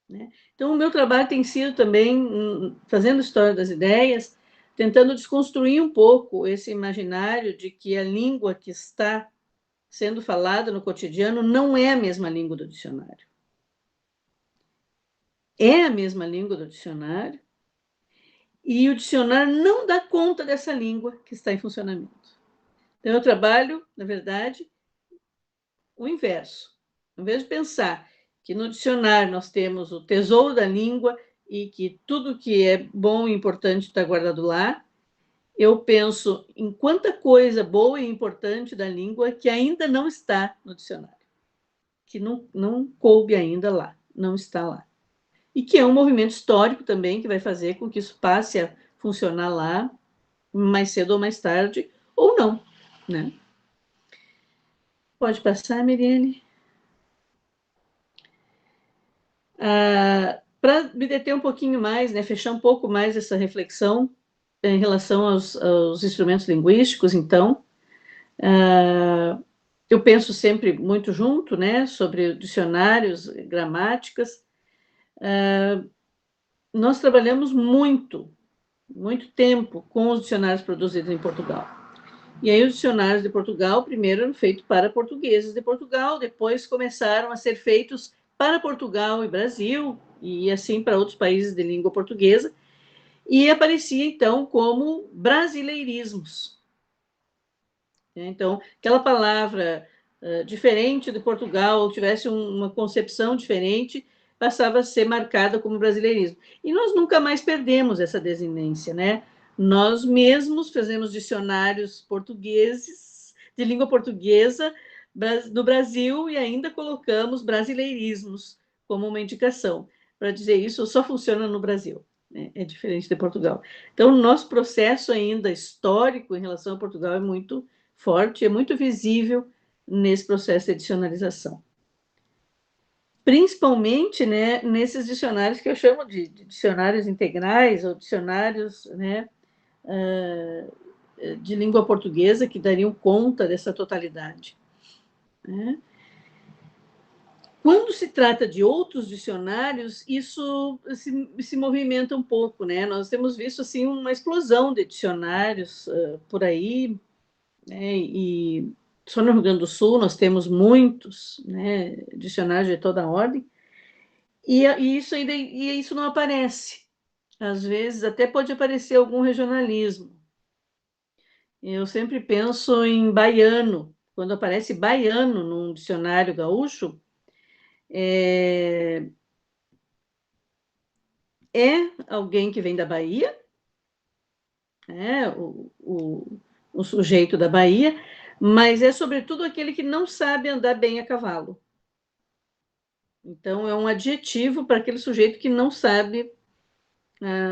Né? Então, o meu trabalho tem sido também, fazendo história das ideias, tentando desconstruir um pouco esse imaginário de que a língua que está sendo falada no cotidiano não é a mesma língua do dicionário. É a mesma língua do dicionário, e o dicionário não dá conta dessa língua que está em funcionamento. Então, eu trabalho, na verdade, o inverso. Em vez de pensar que no dicionário nós temos o tesouro da língua e que tudo que é bom e importante está guardado lá, eu penso em quanta coisa boa e importante da língua que ainda não está no dicionário, que não coube ainda lá, não está lá. E que é um movimento histórico também que vai fazer com que isso passe a funcionar lá mais cedo ou mais tarde, ou não, né? Pode passar, Miriane? Para me deter um pouquinho mais, né, fechar um pouco mais essa reflexão em relação aos instrumentos linguísticos, então, eu penso sempre muito junto, né, sobre dicionários, gramáticas. Nós trabalhamos muito tempo com os dicionários produzidos em Portugal. E aí os dicionários de Portugal, primeiro eram feitos para portugueses de Portugal, depois começaram a ser feitos para Portugal e Brasil, e assim para outros países de língua portuguesa, e aparecia, então, como brasileirismos. Então, aquela palavra diferente de Portugal, ou tivesse uma concepção diferente, passava a ser marcada como brasileirismo. E nós nunca mais perdemos essa desinência, né? Nós mesmos fazemos dicionários portugueses, de língua portuguesa, no Brasil, e ainda colocamos brasileirismos como uma indicação. Para dizer isso, só funciona no Brasil, né? É diferente de Portugal. Então, o nosso processo ainda histórico em relação a Portugal é muito forte, é muito visível nesse processo de dicionarização. Principalmente, né, nesses dicionários que eu chamo de dicionários integrais ou dicionários, né, de língua portuguesa que dariam conta dessa totalidade, né? Quando se trata de outros dicionários, isso se movimenta um pouco, né? Nós temos visto assim uma explosão de dicionários por aí, né? E só no Rio Grande do Sul nós temos muitos, né, dicionários de toda a ordem, e isso não aparece. Às vezes até pode aparecer algum regionalismo. Eu sempre penso em baiano. Quando aparece baiano num dicionário gaúcho, é alguém que vem da Bahia, né, o sujeito da Bahia, mas é sobretudo aquele que não sabe andar bem a cavalo. Então, é um adjetivo para aquele sujeito que não sabe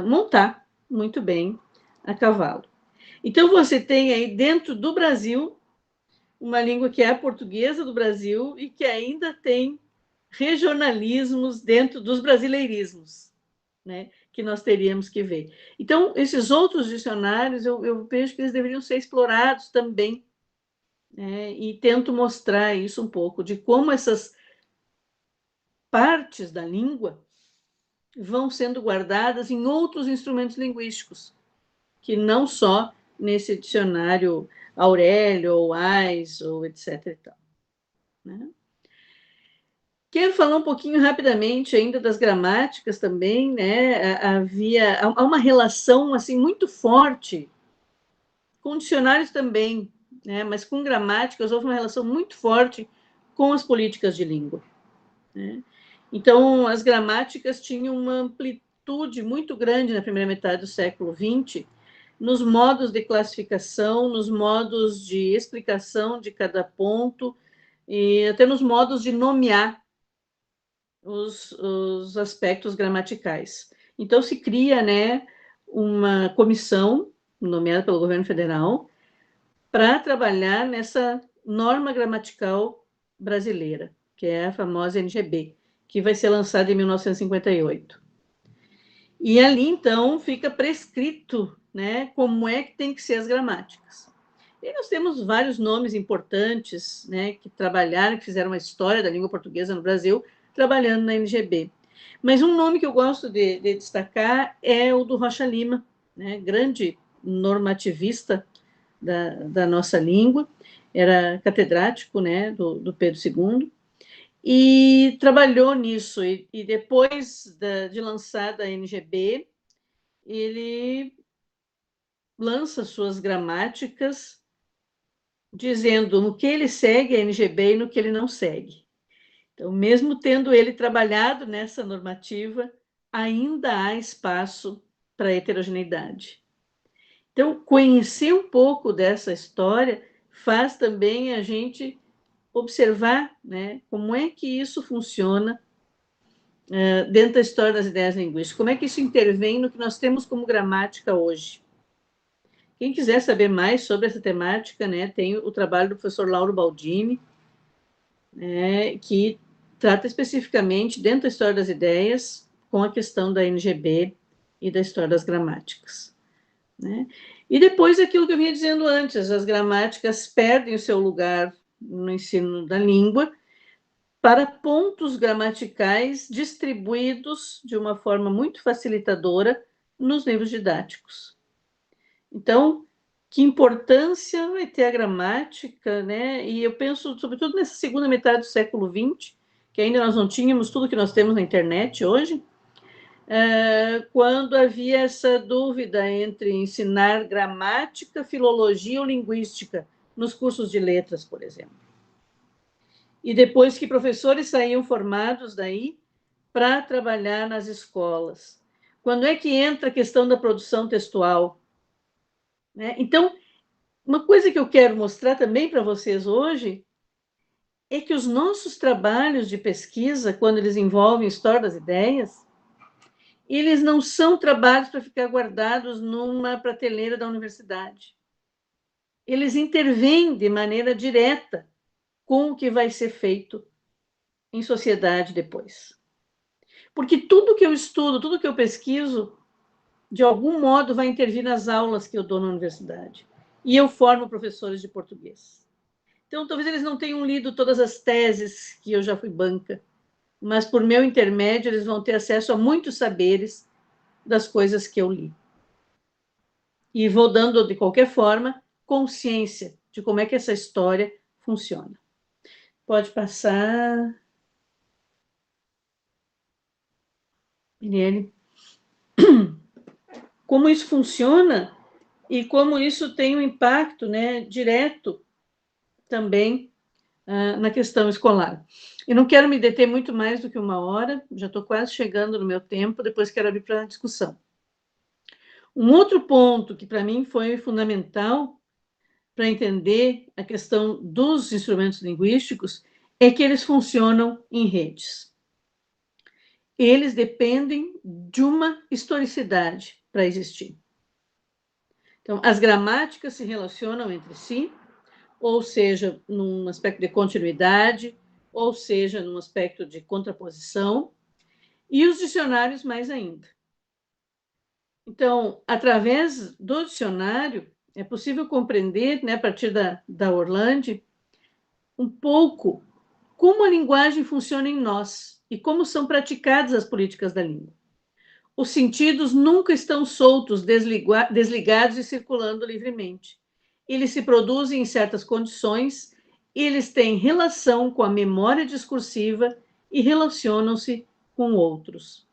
montar muito bem a cavalo. Então, você tem aí dentro do Brasil uma língua que é a portuguesa do Brasil e que ainda tem regionalismos dentro dos brasileirismos, né, que nós teríamos que ver. Então, esses outros dicionários, eu vejo que eles deveriam ser explorados também, né, e tento mostrar isso um pouco, de como essas partes da língua vão sendo guardadas em outros instrumentos linguísticos, que não só nesse dicionário Aurélio, ou Ais, ou etc. E tal, né? Quero falar um pouquinho rapidamente ainda das gramáticas também, né? Há uma relação assim muito forte com dicionários também, né? Mas com gramáticas houve uma relação muito forte com as políticas de língua, né? Então, as gramáticas tinham uma amplitude muito grande na primeira metade do século XX, nos modos de classificação, nos modos de explicação de cada ponto, e até nos modos de nomear os aspectos gramaticais. Então, se cria, né, uma comissão, nomeada pelo governo federal, para trabalhar nessa norma gramatical brasileira, que é a famosa NGB, que vai ser lançada em 1958. E ali, então, fica prescrito, né, como é que tem que ser as gramáticas. E nós temos vários nomes importantes, né, que trabalharam, que fizeram uma história da língua portuguesa no Brasil, trabalhando na NGB. Mas um nome que eu gosto de destacar é o do Rocha Lima, né, grande normativista da nossa língua, era catedrático, né, do Pedro II, e trabalhou nisso. E depois de lançada a NGB, ele lança suas gramáticas, dizendo no que ele segue a NGB e no que ele não segue. Então, mesmo tendo ele trabalhado nessa normativa, ainda há espaço para heterogeneidade. Então, conhecer um pouco dessa história faz também a gente observar, né, como é que isso funciona dentro da história das ideias linguísticas, como é que isso intervém no que nós temos como gramática hoje. Quem quiser saber mais sobre essa temática, né, tem o trabalho do professor Lauro Baldini, né, que trata especificamente, dentro da história das ideias, com a questão da NGB e da história das gramáticas, né? E depois aquilo que eu vinha dizendo antes, as gramáticas perdem o seu lugar no ensino da língua, para pontos gramaticais distribuídos de uma forma muito facilitadora nos livros didáticos. Então, que importância vai ter a gramática, né? E eu penso, sobretudo, nessa segunda metade do século XX, que ainda nós não tínhamos tudo que nós temos na internet hoje, quando havia essa dúvida entre ensinar gramática, filologia ou linguística nos cursos de letras, por exemplo. E depois que professores saíam formados daí para trabalhar nas escolas. Quando é que entra a questão da produção textual? Né? Então, uma coisa que eu quero mostrar também para vocês hoje é que os nossos trabalhos de pesquisa, quando eles envolvem história das ideias, eles não são trabalhos para ficar guardados numa prateleira da universidade. Eles intervêm de maneira direta com o que vai ser feito em sociedade depois. Porque tudo que eu estudo, tudo que eu pesquiso, de algum modo vai intervir nas aulas que eu dou na universidade. E eu formo professores de português. Então, talvez eles não tenham lido todas as teses que eu já fui banca, mas por meu intermédio eles vão ter acesso a muitos saberes das coisas que eu li. E vou dando, de qualquer forma, consciência de como é que essa história funciona. Pode passar. Mirielle. Como isso funciona e como isso tem um impacto, né, direto também na questão escolar. Eu não quero me deter muito mais do que 1 hora, já estou quase chegando no meu tempo, depois quero abrir para a discussão. Um outro ponto que para mim foi fundamental para entender a questão dos instrumentos linguísticos é que eles funcionam em redes. Eles dependem de uma historicidade para existir. Então, as gramáticas se relacionam entre si, ou seja, num aspecto de continuidade, ou seja, num aspecto de contraposição, e os dicionários mais ainda. Então, através do dicionário, é possível compreender, né, a partir da Orlandi, um pouco como a linguagem funciona em nós e como são praticadas as políticas da língua. Os sentidos nunca estão soltos, desligados e circulando livremente. Eles se produzem em certas condições, eles têm relação com a memória discursiva e relacionam-se com outros.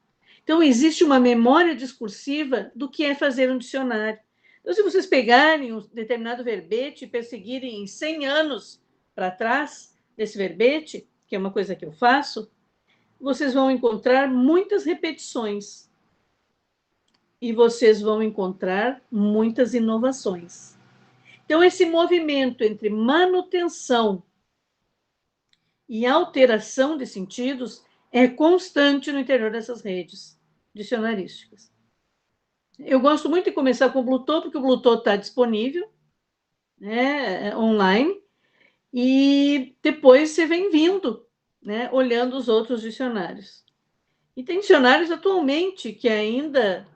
Então, existe uma memória discursiva do que é fazer um dicionário. Então, se vocês pegarem um determinado verbete e perseguirem em 100 anos para trás desse verbete, que é uma coisa que eu faço, vocês vão encontrar muitas repetições. E vocês vão encontrar muitas inovações. Então, esse movimento entre manutenção e alteração de sentidos é constante no interior dessas redes dicionarísticas. Eu gosto muito de começar com o Bluetooth, porque o Bluetooth está disponível, né, online, e depois você vem vindo, né, olhando os outros dicionários. E tem dicionários atualmente que ainda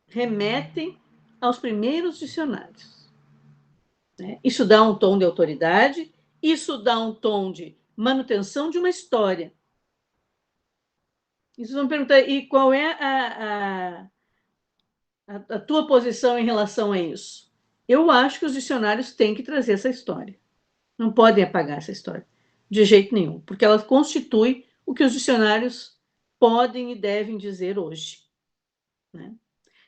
remetem aos primeiros dicionários. Né? Isso dá um tom de autoridade, isso dá um tom de manutenção de uma história. E vocês vão perguntar, e qual é a tua posição em relação a isso? Eu acho que os dicionários têm que trazer essa história. Não podem apagar essa história, de jeito nenhum, porque ela constitui o que os dicionários podem e devem dizer hoje. Né?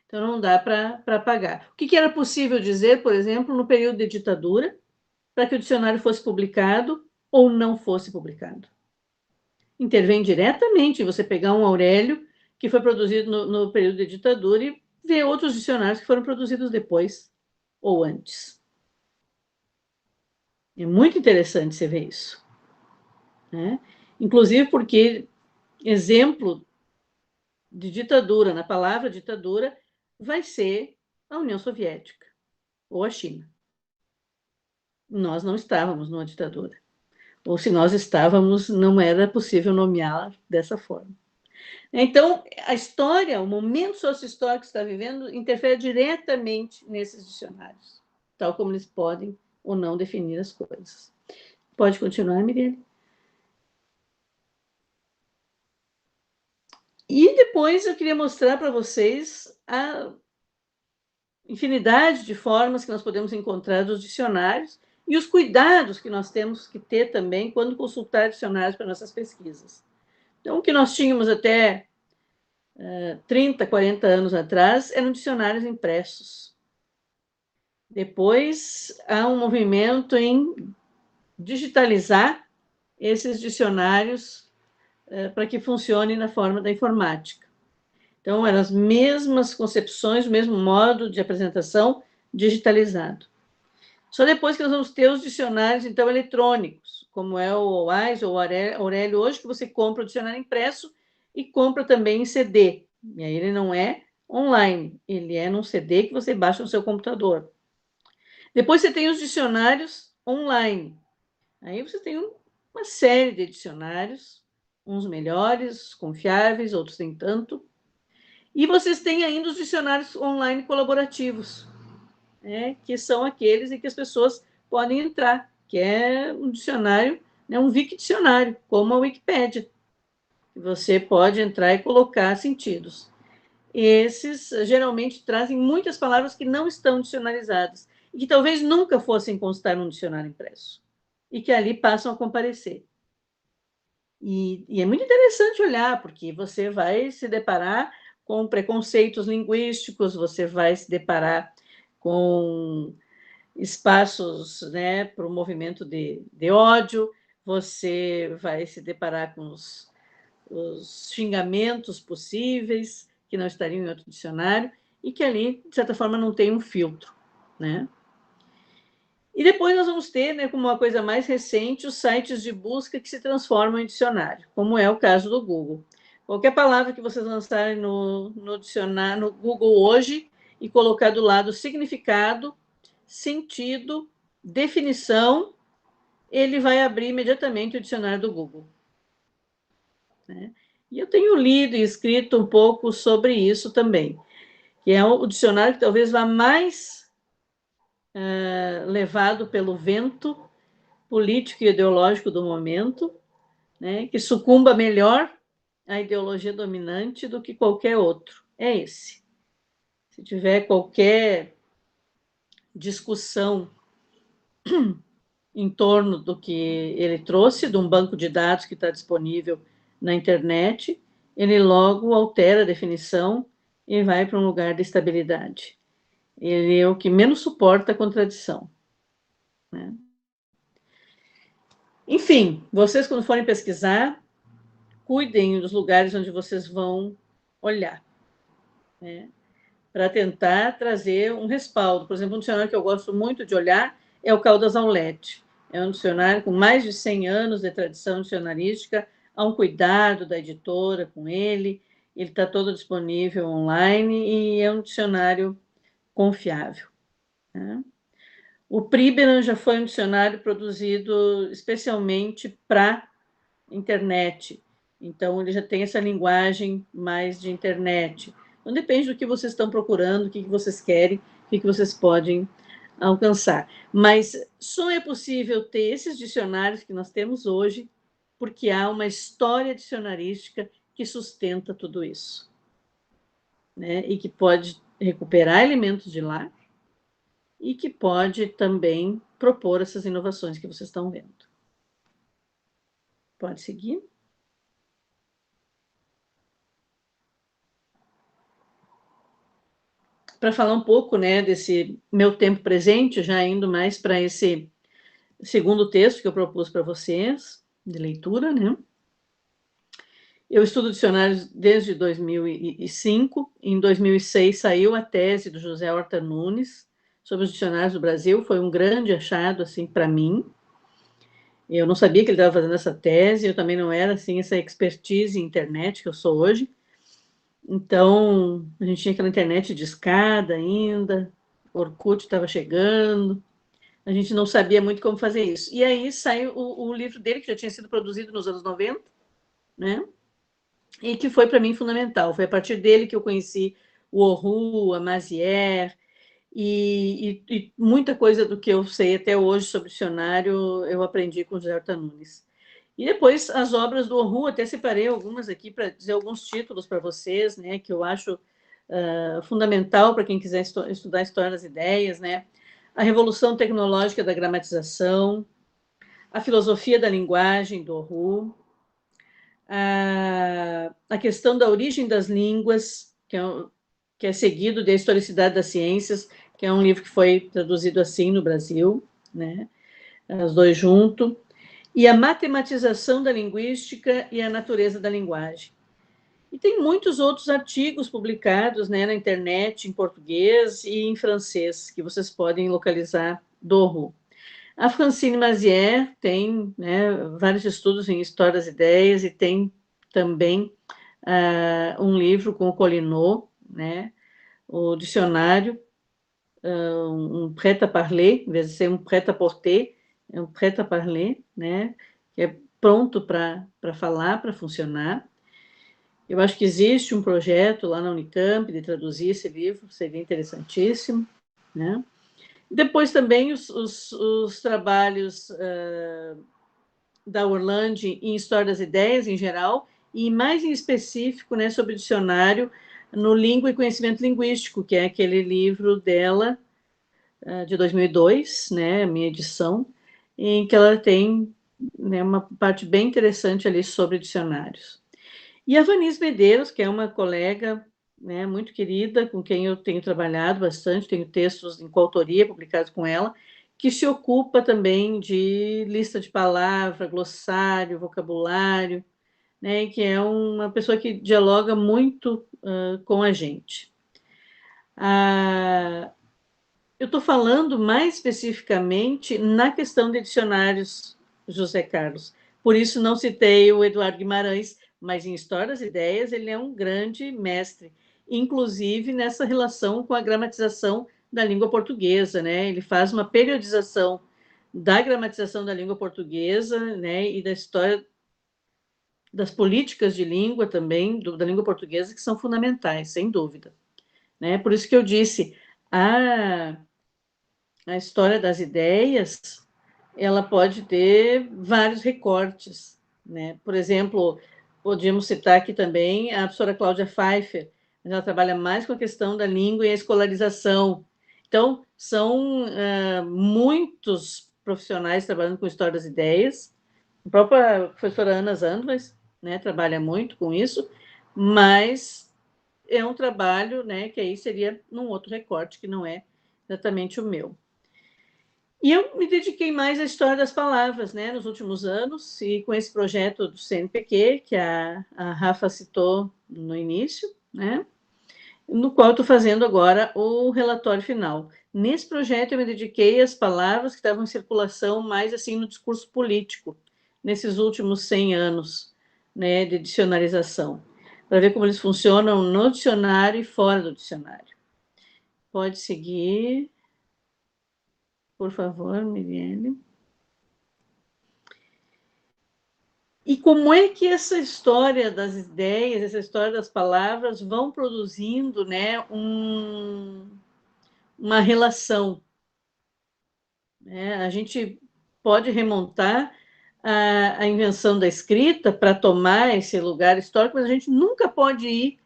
Então, não dá para apagar. O que era possível dizer, por exemplo, no período de ditadura, para que o dicionário fosse publicado ou não fosse publicado? Intervém diretamente você pegar um Aurélio, que foi produzido no período de ditadura, e ver outros dicionários que foram produzidos depois ou antes. É muito interessante você ver isso. Né? Inclusive porque exemplo de ditadura, na palavra ditadura, vai ser a União Soviética ou a China. Nós não estávamos numa ditadura. Ou se nós estávamos, não era possível nomeá-la dessa forma. Então, a história, o momento sociohistórico que está vivendo, interfere diretamente nesses dicionários. tal como eles podem ou não definir as coisas. Pode continuar, Mirelle. E depois eu queria mostrar para vocês a infinidade de formas que nós podemos encontrar dos dicionários e os cuidados que nós temos que ter também quando consultar dicionários para nossas pesquisas. Então, o que nós tínhamos até 30, 40 anos atrás eram dicionários impressos. Depois, há um movimento em digitalizar esses dicionários para que funcionem na forma da informática. Então, eram as mesmas concepções, o mesmo modo de apresentação digitalizado. Só depois que nós vamos ter os dicionários, então, eletrônicos, como é o Wise ou o Aurélio hoje, que você compra o dicionário impresso e compra também em CD. E aí ele não é online, ele é num CD que você baixa no seu computador. Depois você tem os dicionários online. Aí você tem uma série de dicionários, uns melhores, confiáveis, outros nem tanto. E vocês têm ainda os dicionários online colaborativos, que são aqueles em que as pessoas podem entrar, que é um dicionário, um Wikdicionário, como a Wikipédia. Você pode entrar e colocar sentidos. Esses geralmente trazem muitas palavras que não estão dicionarizadas e que talvez nunca fossem constar num dicionário impresso e que ali passam a comparecer. E é muito interessante olhar, porque você vai se deparar com preconceitos linguísticos, você vai se deparar com espaços para o movimento de ódio, você vai se deparar com os xingamentos possíveis, que não estariam em outro dicionário, e que ali, de certa forma, não tem um filtro, né? E depois nós vamos ter, como uma coisa mais recente, os sites de busca que se transformam em dicionário, como é o caso do Google. Qualquer palavra que vocês lançarem no dicionário, no Google hoje, e colocar do lado significado, sentido, definição, ele vai abrir imediatamente o dicionário do Google. E eu tenho lido e escrito um pouco sobre isso também, que é o dicionário que talvez vá mais levado pelo vento político e ideológico do momento, que sucumba melhor à ideologia dominante do que qualquer outro. É esse. Se tiver qualquer discussão em torno do que ele trouxe, de um banco de dados que está disponível na internet, ele logo altera a definição e vai para um lugar de estabilidade. Ele é o que menos suporta a contradição. Enfim, vocês, quando forem pesquisar, cuidem dos lugares onde vocês vão olhar, para tentar trazer um respaldo. Por exemplo, um dicionário que eu gosto muito de olhar é o Caldas Aulete. É um dicionário com mais de 100 anos de tradição dicionarística, há um cuidado da editora com ele está todo disponível online e é um dicionário confiável. O Priberan já foi um dicionário produzido especialmente para internet, então ele já tem essa linguagem mais de internet. Então depende do que vocês estão procurando, o que vocês querem, o que vocês podem alcançar. Mas só é possível ter esses dicionários que nós temos hoje porque há uma história dicionarística que sustenta tudo isso, e que pode recuperar elementos de lá e que pode também propor essas inovações que vocês estão vendo. Pode seguir. Para falar um pouco, desse meu tempo presente, já indo mais para esse segundo texto que eu propus para vocês, de leitura, Eu estudo dicionários desde 2005. Em 2006 saiu a tese do José Horta Nunes sobre os dicionários do Brasil. Foi um grande achado assim para mim. Eu não sabia que ele estava fazendo essa tese. Eu também não era assim essa expertise em internet que eu sou hoje. Então a gente tinha aquela internet de escada ainda. Orkut estava chegando. A gente não sabia muito como fazer isso. E aí saiu o livro dele, que já tinha sido produzido nos anos 90, e que foi para mim fundamental. Foi a partir dele que eu conheci o Oru, a Mazière, e muita coisa do que eu sei até hoje sobre dicionário eu aprendi com o José Horta Nunes. E depois as obras do Orhu, até separei algumas aqui para dizer alguns títulos para vocês, né, que eu acho fundamental para quem quiser estudar a história das ideias, né? A Revolução Tecnológica da Gramatização, a Filosofia da Linguagem, do Orhu, a questão da origem das línguas, que é seguido da Historicidade das Ciências, que é um livro que foi traduzido assim no Brasil, né? Os dois juntos, e a Matematização da Linguística e a Natureza da Linguagem. E tem muitos outros artigos publicados, né, na internet, em português e em francês, que vocês podem localizar do Orhu. A Francine Mazière tem, né, vários estudos em História das Ideias e tem também um livro com o Collinot, né, o dicionário, um prêt-à-parler, em vez de ser um prêt-à-porter, é um prêt-à-parler, né, que é pronto para falar, para funcionar. Eu acho que existe um projeto lá na Unicamp de traduzir esse livro, seria interessantíssimo, né? Depois também os trabalhos da Orlando em História das Ideias, em geral, e mais em específico, né, sobre o dicionário no Língua e Conhecimento Linguístico, que é aquele livro dela, de 2002, né, a minha edição, em que ela tem, né, uma parte bem interessante ali sobre dicionários. E a Vanise Medeiros, que é uma colega, né, muito querida, com quem eu tenho trabalhado bastante, tenho textos em coautoria publicados com ela, que se ocupa também de lista de palavra, glossário, vocabulário, né, e que é uma pessoa que dialoga muito com a gente. Eu estou falando mais especificamente na questão de dicionários, José Carlos. Por isso não citei o Eduardo Guimarães, mas em História das Ideias ele é um grande mestre, inclusive nessa relação com a gramatização da língua portuguesa, né? Ele faz uma periodização da gramatização da língua portuguesa, né? E da história das políticas de língua também, da língua portuguesa, que são fundamentais, sem dúvida, né? Por isso que eu disse, a História das Ideias, ela pode ter vários recortes, né? Por exemplo, podíamos citar aqui também a professora Cláudia Pfeiffer, ela trabalha mais com a questão da língua e a escolarização. Então, são muitos profissionais trabalhando com História das Ideias. A própria professora Ana Zandvas, né, trabalha muito com isso, mas é um trabalho, né, que aí seria num outro recorte, que não é exatamente o meu. E eu me dediquei mais à história das palavras, né, nos últimos anos, e com esse projeto do CNPq, que a Rafa citou no início, né, no qual estou fazendo agora o relatório final. Nesse projeto eu me dediquei às palavras que estavam em circulação mais assim no discurso político, nesses últimos 100 anos, né, de dicionarização, para ver como eles funcionam no dicionário e fora do dicionário. Pode seguir. Por favor, Mirielle. E como é que essa história das ideias, essa história das palavras vão produzindo, né, uma relação? A gente pode remontar a invenção da escrita para tomar esse lugar histórico, mas a gente nunca pode ir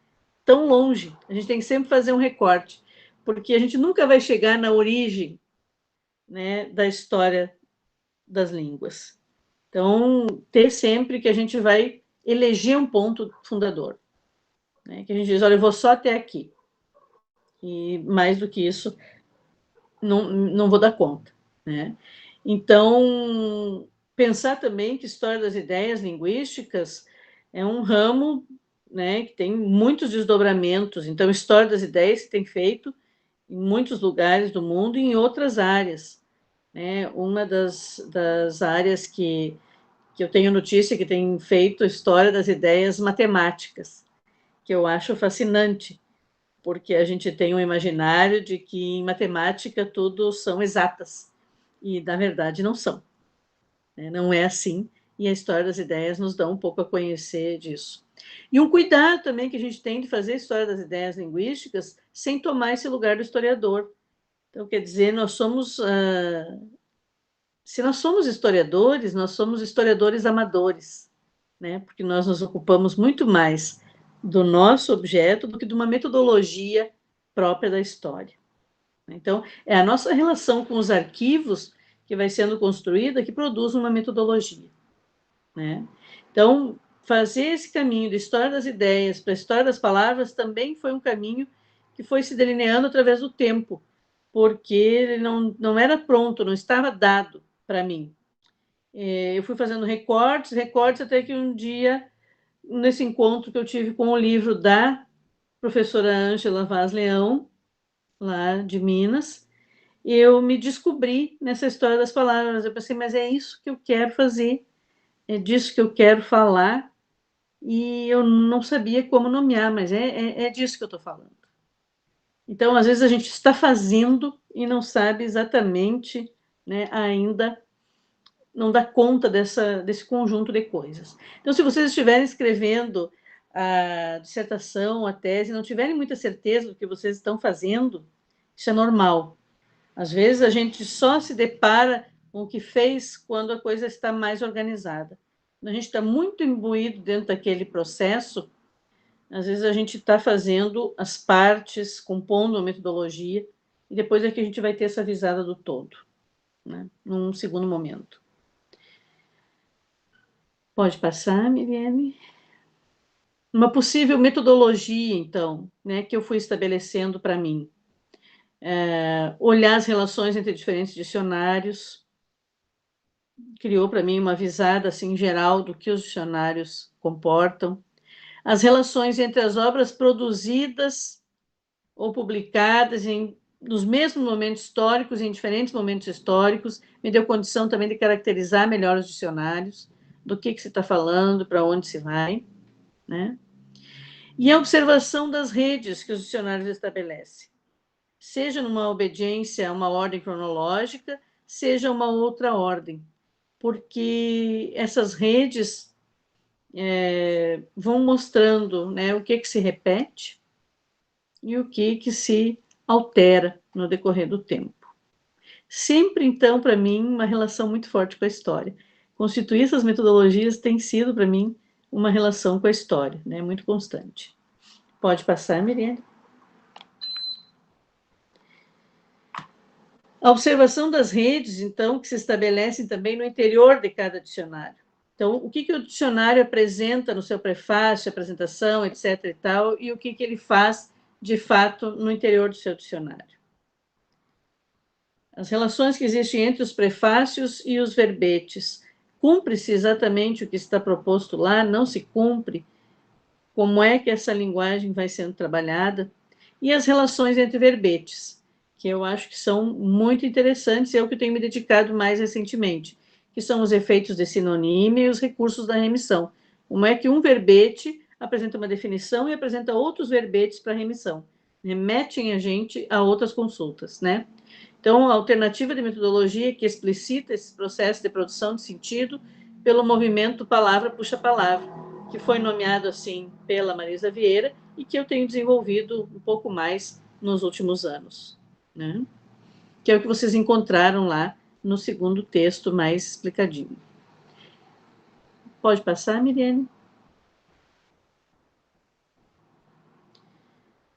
tão longe. A gente tem que sempre fazer um recorte, porque a gente nunca vai chegar na origem, né, da história das línguas. Então, ter sempre que a gente vai eleger um ponto fundador, né? Que a gente diz, olha, eu vou só até aqui. E mais do que isso, não vou dar conta, né? Então, pensar também que História das Ideias Linguísticas é um ramo, né, que tem muitos desdobramentos. Então, História das Ideias se tem feito em muitos lugares do mundo e em outras áreas, né? Uma das áreas que eu tenho notícia que tem feito História das Ideias Matemáticas, que eu acho fascinante, porque a gente tem um imaginário de que em matemática tudo são exatas, e na verdade não são. Não é assim, e a História das Ideias nos dá um pouco a conhecer disso. E um cuidado também que a gente tem de fazer História das Ideias Linguísticas sem tomar esse lugar do historiador, Então, quer dizer, se nós somos historiadores amadores, né? Porque nós nos ocupamos muito mais do nosso objeto do que de uma metodologia própria da história. Então, é a nossa relação com os arquivos que vai sendo construída que produz uma metodologia, né? Então, fazer esse caminho da história das ideias para a história das palavras também foi um caminho que foi se delineando através do tempo, porque ele não era pronto, não estava dado para mim. Eu fui fazendo recortes, até que um dia, nesse encontro que eu tive com o livro da professora Ângela Vaz Leão, lá de Minas, eu me descobri nessa história das palavras. Eu pensei, mas é isso que eu quero fazer, é disso que eu quero falar, e eu não sabia como nomear, mas é disso que eu estou falando. Então, às vezes, a gente está fazendo e não sabe exatamente, né, ainda, não dá conta desse conjunto de coisas. Então, se vocês estiverem escrevendo a dissertação, a tese, não tiverem muita certeza do que vocês estão fazendo, isso é normal. Às vezes, a gente só se depara com o que fez quando a coisa está mais organizada. Quando a gente está muito imbuído dentro daquele processo, às vezes a gente está fazendo as partes, compondo a metodologia, e depois é que a gente vai ter essa visada do todo, né? Num segundo momento. Pode passar, Miriam? Uma possível metodologia, então, né, que eu fui estabelecendo para mim. Olhar as relações entre diferentes dicionários, criou para mim uma visada assim, geral do que os dicionários comportam. As relações entre as obras produzidas ou publicadas nos mesmos momentos históricos, em diferentes momentos históricos, me deu condição também de caracterizar melhor os dicionários, do que se está falando, para onde se vai, né? E a observação das redes que os dicionários estabelecem, seja numa obediência a uma ordem cronológica, seja uma outra ordem, porque essas redes vão mostrando, né, o que se repete e o que se altera no decorrer do tempo. Sempre, então, para mim, uma relação muito forte com a história. Constituir essas metodologias tem sido, para mim, uma relação com a história, né, muito constante. Pode passar, Miriam. A observação das redes, então, que se estabelecem também no interior de cada dicionário. Então, o que o dicionário apresenta no seu prefácio, apresentação, etc. e tal, e o que ele faz, de fato, no interior do seu dicionário. As relações que existem entre os prefácios e os verbetes. Cumpre-se exatamente o que está proposto lá? Não se cumpre? Como é que essa linguagem vai sendo trabalhada? E as relações entre verbetes, que eu acho que são muito interessantes, e é o que eu tenho me dedicado mais recentemente, que são os efeitos de sinonímia e os recursos da remissão. Como é que um verbete apresenta uma definição e apresenta outros verbetes para remissão? Remetem a gente a outras consultas, né? Então, a alternativa de metodologia que explicita esse processo de produção de sentido pelo movimento palavra puxa palavra, que foi nomeado assim pela Marisa Vieira e que eu tenho desenvolvido um pouco mais nos últimos anos, né? Que é o que vocês encontraram lá no segundo texto mais explicadinho. Pode passar, Miriam?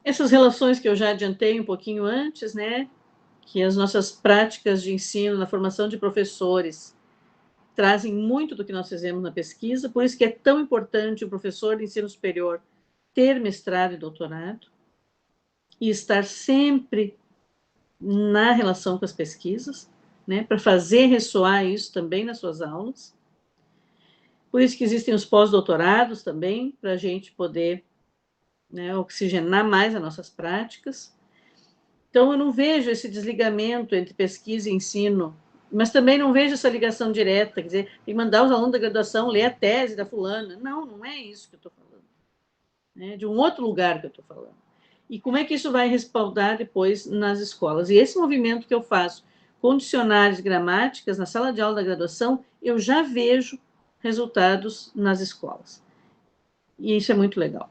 Essas relações que eu já adiantei um pouquinho antes, né? Que as nossas práticas de ensino na formação de professores trazem muito do que nós fizemos na pesquisa, por isso que é tão importante o professor de ensino superior ter mestrado e doutorado e estar sempre na relação com as pesquisas, né, para fazer ressoar isso também nas suas aulas. Por isso que existem os pós-doutorados também, para a gente poder, né, oxigenar mais as nossas práticas. Então, eu não vejo esse desligamento entre pesquisa e ensino, mas também não vejo essa ligação direta, quer dizer, tem que mandar os alunos da graduação ler a tese da fulana. Não, não é isso que eu estou falando. É de um outro lugar que eu estou falando. E como é que isso vai respaldar depois nas escolas? E esse movimento que eu faço com dicionários e gramáticas na sala de aula da graduação, eu já vejo resultados nas escolas. E isso é muito legal.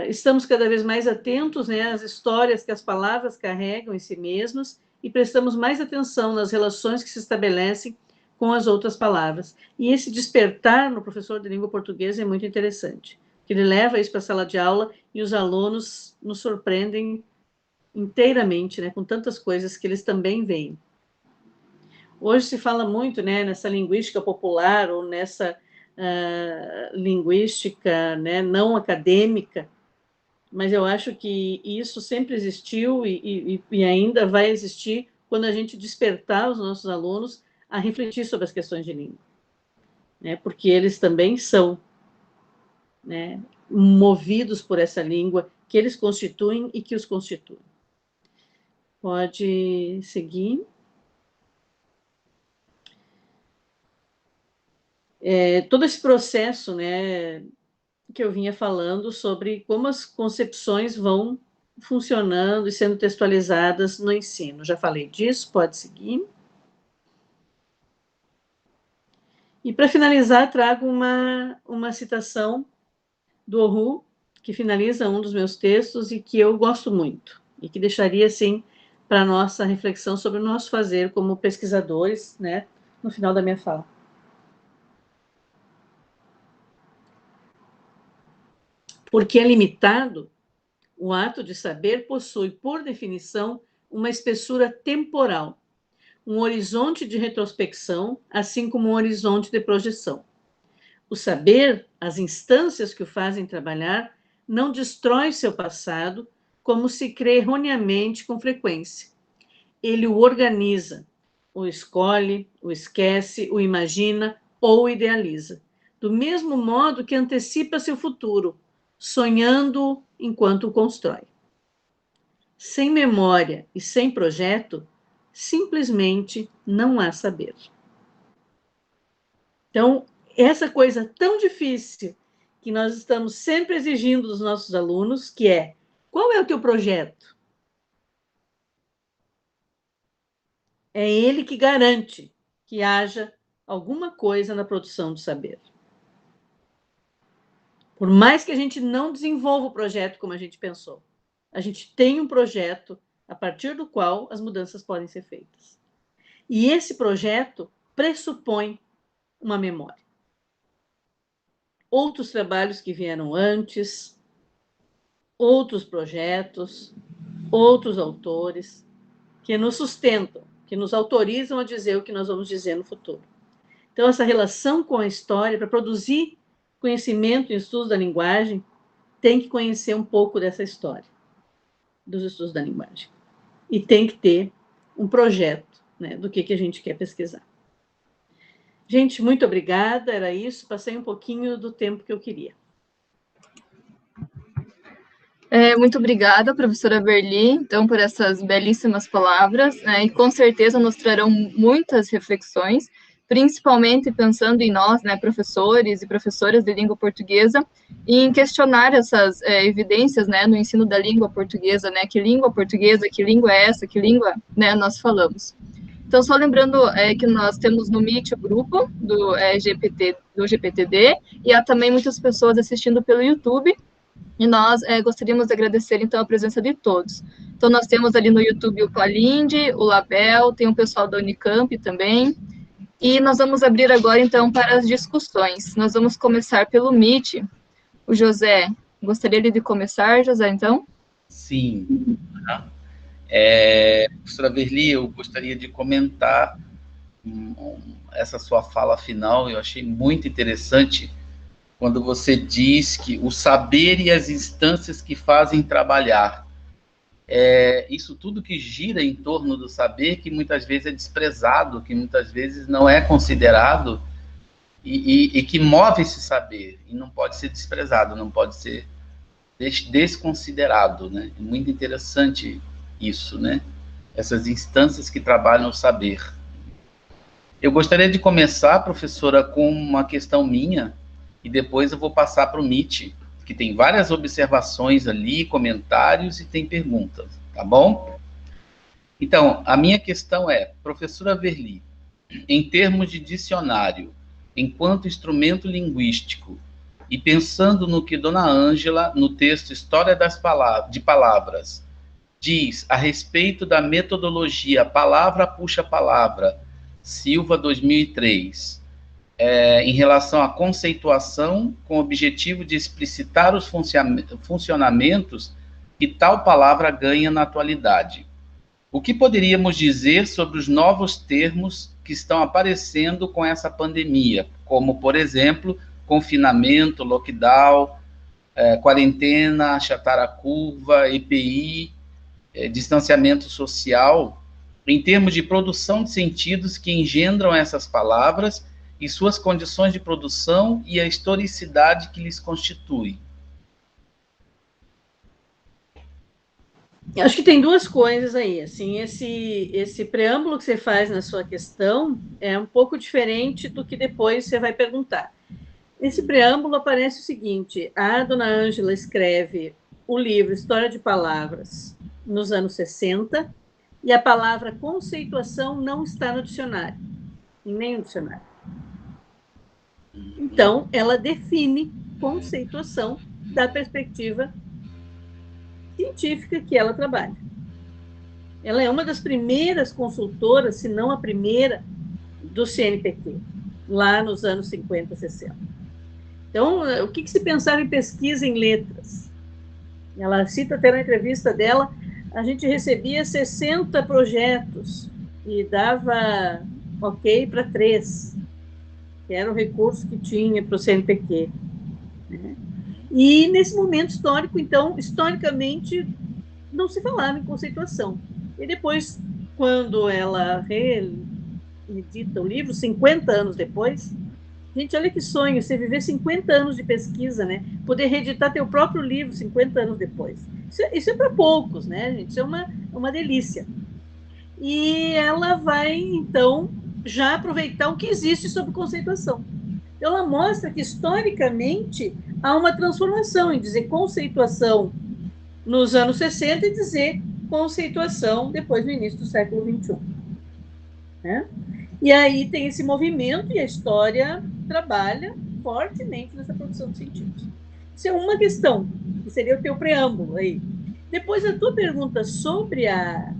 Estamos cada vez mais atentos, né, às histórias que as palavras carregam em si mesmas e prestamos mais atenção nas relações que se estabelecem com as outras palavras. E esse despertar no professor de língua portuguesa é muito interessante, que ele leva isso para a sala de aula e os alunos nos surpreendem inteiramente, né, com tantas coisas que eles também veem. Hoje se fala muito, né, nessa linguística popular ou nessa linguística, né, não acadêmica, mas eu acho que isso sempre existiu e ainda vai existir quando a gente despertar os nossos alunos a refletir sobre as questões de língua, né, porque eles também são, né, movidos por essa língua que eles constituem e que os constituem. Pode seguir. Todo esse processo, né, que eu vinha falando sobre como as concepções vão funcionando e sendo textualizadas no ensino. Já falei disso, pode seguir. E, para finalizar, trago uma citação do Oru, que finaliza um dos meus textos e que eu gosto muito, e que deixaria, assim, para a nossa reflexão sobre o nosso fazer como pesquisadores, né, no final da minha fala. Porque é limitado, o ato de saber possui, por definição, uma espessura temporal, um horizonte de retrospecção, assim como um horizonte de projeção. O saber, as instâncias que o fazem trabalhar, não destrói seu passado, como se crê erroneamente com frequência. Ele o organiza, o escolhe, o esquece, o imagina ou o idealiza, do mesmo modo que antecipa seu futuro, sonhando enquanto o constrói. Sem memória e sem projeto, simplesmente não há saber. Então, essa coisa tão difícil que nós estamos sempre exigindo dos nossos alunos, que é: qual é o teu projeto? É ele que garante que haja alguma coisa na produção do saber. Por mais que a gente não desenvolva o projeto como a gente pensou, a gente tem um projeto a partir do qual as mudanças podem ser feitas. E esse projeto pressupõe uma memória. Outros trabalhos que vieram antes, outros projetos, outros autores que nos sustentam, que nos autorizam a dizer o que nós vamos dizer no futuro. Então, essa relação com a história, para produzir conhecimento e estudos da linguagem, tem que conhecer um pouco dessa história, dos estudos da linguagem. E tem que ter um projeto, né, do que a gente quer pesquisar. Gente, muito obrigada, era isso. Passei um pouquinho do tempo que eu queria.
Muito obrigada, professora Verli, então, por essas belíssimas palavras, né, e com certeza nos trarão muitas reflexões, principalmente pensando em nós, né, professores e professoras de língua portuguesa, e em questionar essas evidências, né, no ensino da língua portuguesa, né, que língua portuguesa, que língua é essa, que língua, né, nós falamos. Então, só lembrando que nós temos no Meet o grupo do GPTD, e há também muitas pessoas assistindo pelo YouTube, e nós gostaríamos de agradecer, então, a presença de todos. Então, nós temos ali no YouTube o Palinde, o Label, tem o pessoal da Unicamp também, e nós vamos abrir agora, então, para as discussões. Nós vamos começar pelo Meet. O José, gostaria de começar, José, então?
Sim. Professora Verli, eu gostaria de comentar essa sua fala final. Eu achei muito interessante quando você diz que o saber e as instâncias que fazem trabalhar. Isso tudo que gira em torno do saber, que muitas vezes é desprezado, que muitas vezes não é considerado, e que move esse saber, e não pode ser desprezado, não pode ser desconsiderado, né? É muito interessante isso, né? Essas instâncias que trabalham o saber. Eu gostaria de começar, professora, com uma questão minha, e depois eu vou passar para o Meet, que tem várias observações ali, comentários e tem perguntas, tá bom? Então, a minha questão é, professora Verli, em termos de dicionário, enquanto instrumento linguístico, e pensando no que Dona Ângela, no texto História de Palavras, diz a respeito da metodologia Palavra Puxa Palavra, Silva 2003, em relação à conceituação com o objetivo de explicitar os funcionamentos que tal palavra ganha na atualidade. O que poderíamos dizer sobre os novos termos que estão aparecendo com essa pandemia, como, por exemplo, confinamento, lockdown, quarentena, achatar a curva, EPI, distanciamento social, em termos de produção de sentidos que engendram essas palavras e suas condições de produção e a historicidade que lhes constitui?
Acho que tem duas coisas aí, assim, esse preâmbulo que você faz na sua questão é um pouco diferente do que depois você vai perguntar. Nesse preâmbulo aparece o seguinte: a Dona Ângela escreve o livro História de Palavras nos anos 60, e a palavra conceituação não está no dicionário, em nenhum dicionário. Então, ela define conceituação da perspectiva científica que ela trabalha. Ela é uma das primeiras consultoras, se não a primeira, do CNPq, lá nos anos 50, 60. Então, o que se pensava em pesquisa em letras? Ela cita até na entrevista dela, a gente recebia 60 projetos e dava ok para 3, que era o recurso que tinha para o CNPq. Né? E, nesse momento histórico, então, historicamente, não se falava em conceituação. E depois, quando ela reedita o livro, 50 anos depois, gente, olha que sonho, você viver 50 anos de pesquisa, né? Poder reeditar teu próprio livro 50 anos depois. Isso é para poucos, né, gente? Isso é uma delícia. E ela vai, então, já aproveitar o que existe sobre conceituação. Então, ela mostra que, historicamente, há uma transformação em dizer conceituação nos anos 60 e dizer conceituação depois no início do século XXI. Né? E aí tem esse movimento e a história trabalha fortemente nessa produção de sentidos. Isso é uma questão, que seria o teu preâmbulo aí. Depois, a tua pergunta sobre as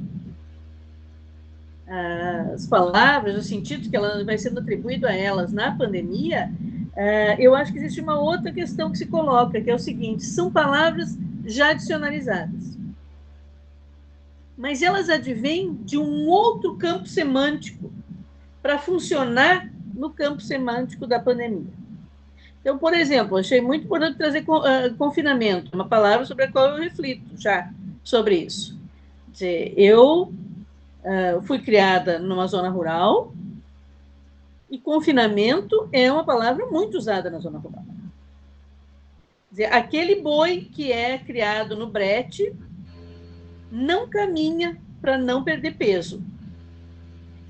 palavras, os sentidos que ela vai sendo atribuído a elas na pandemia, eu acho que existe uma outra questão que se coloca, que é o seguinte: são palavras já dicionarizadas, mas elas advêm de um outro campo semântico para funcionar no campo semântico da pandemia. Então, por exemplo, achei muito importante trazer confinamento, uma palavra sobre a qual eu reflito já sobre isso. Quer dizer, eu fui criada numa zona rural e confinamento é uma palavra muito usada na zona rural. Quer dizer, aquele boi que é criado no brete não caminha para não perder peso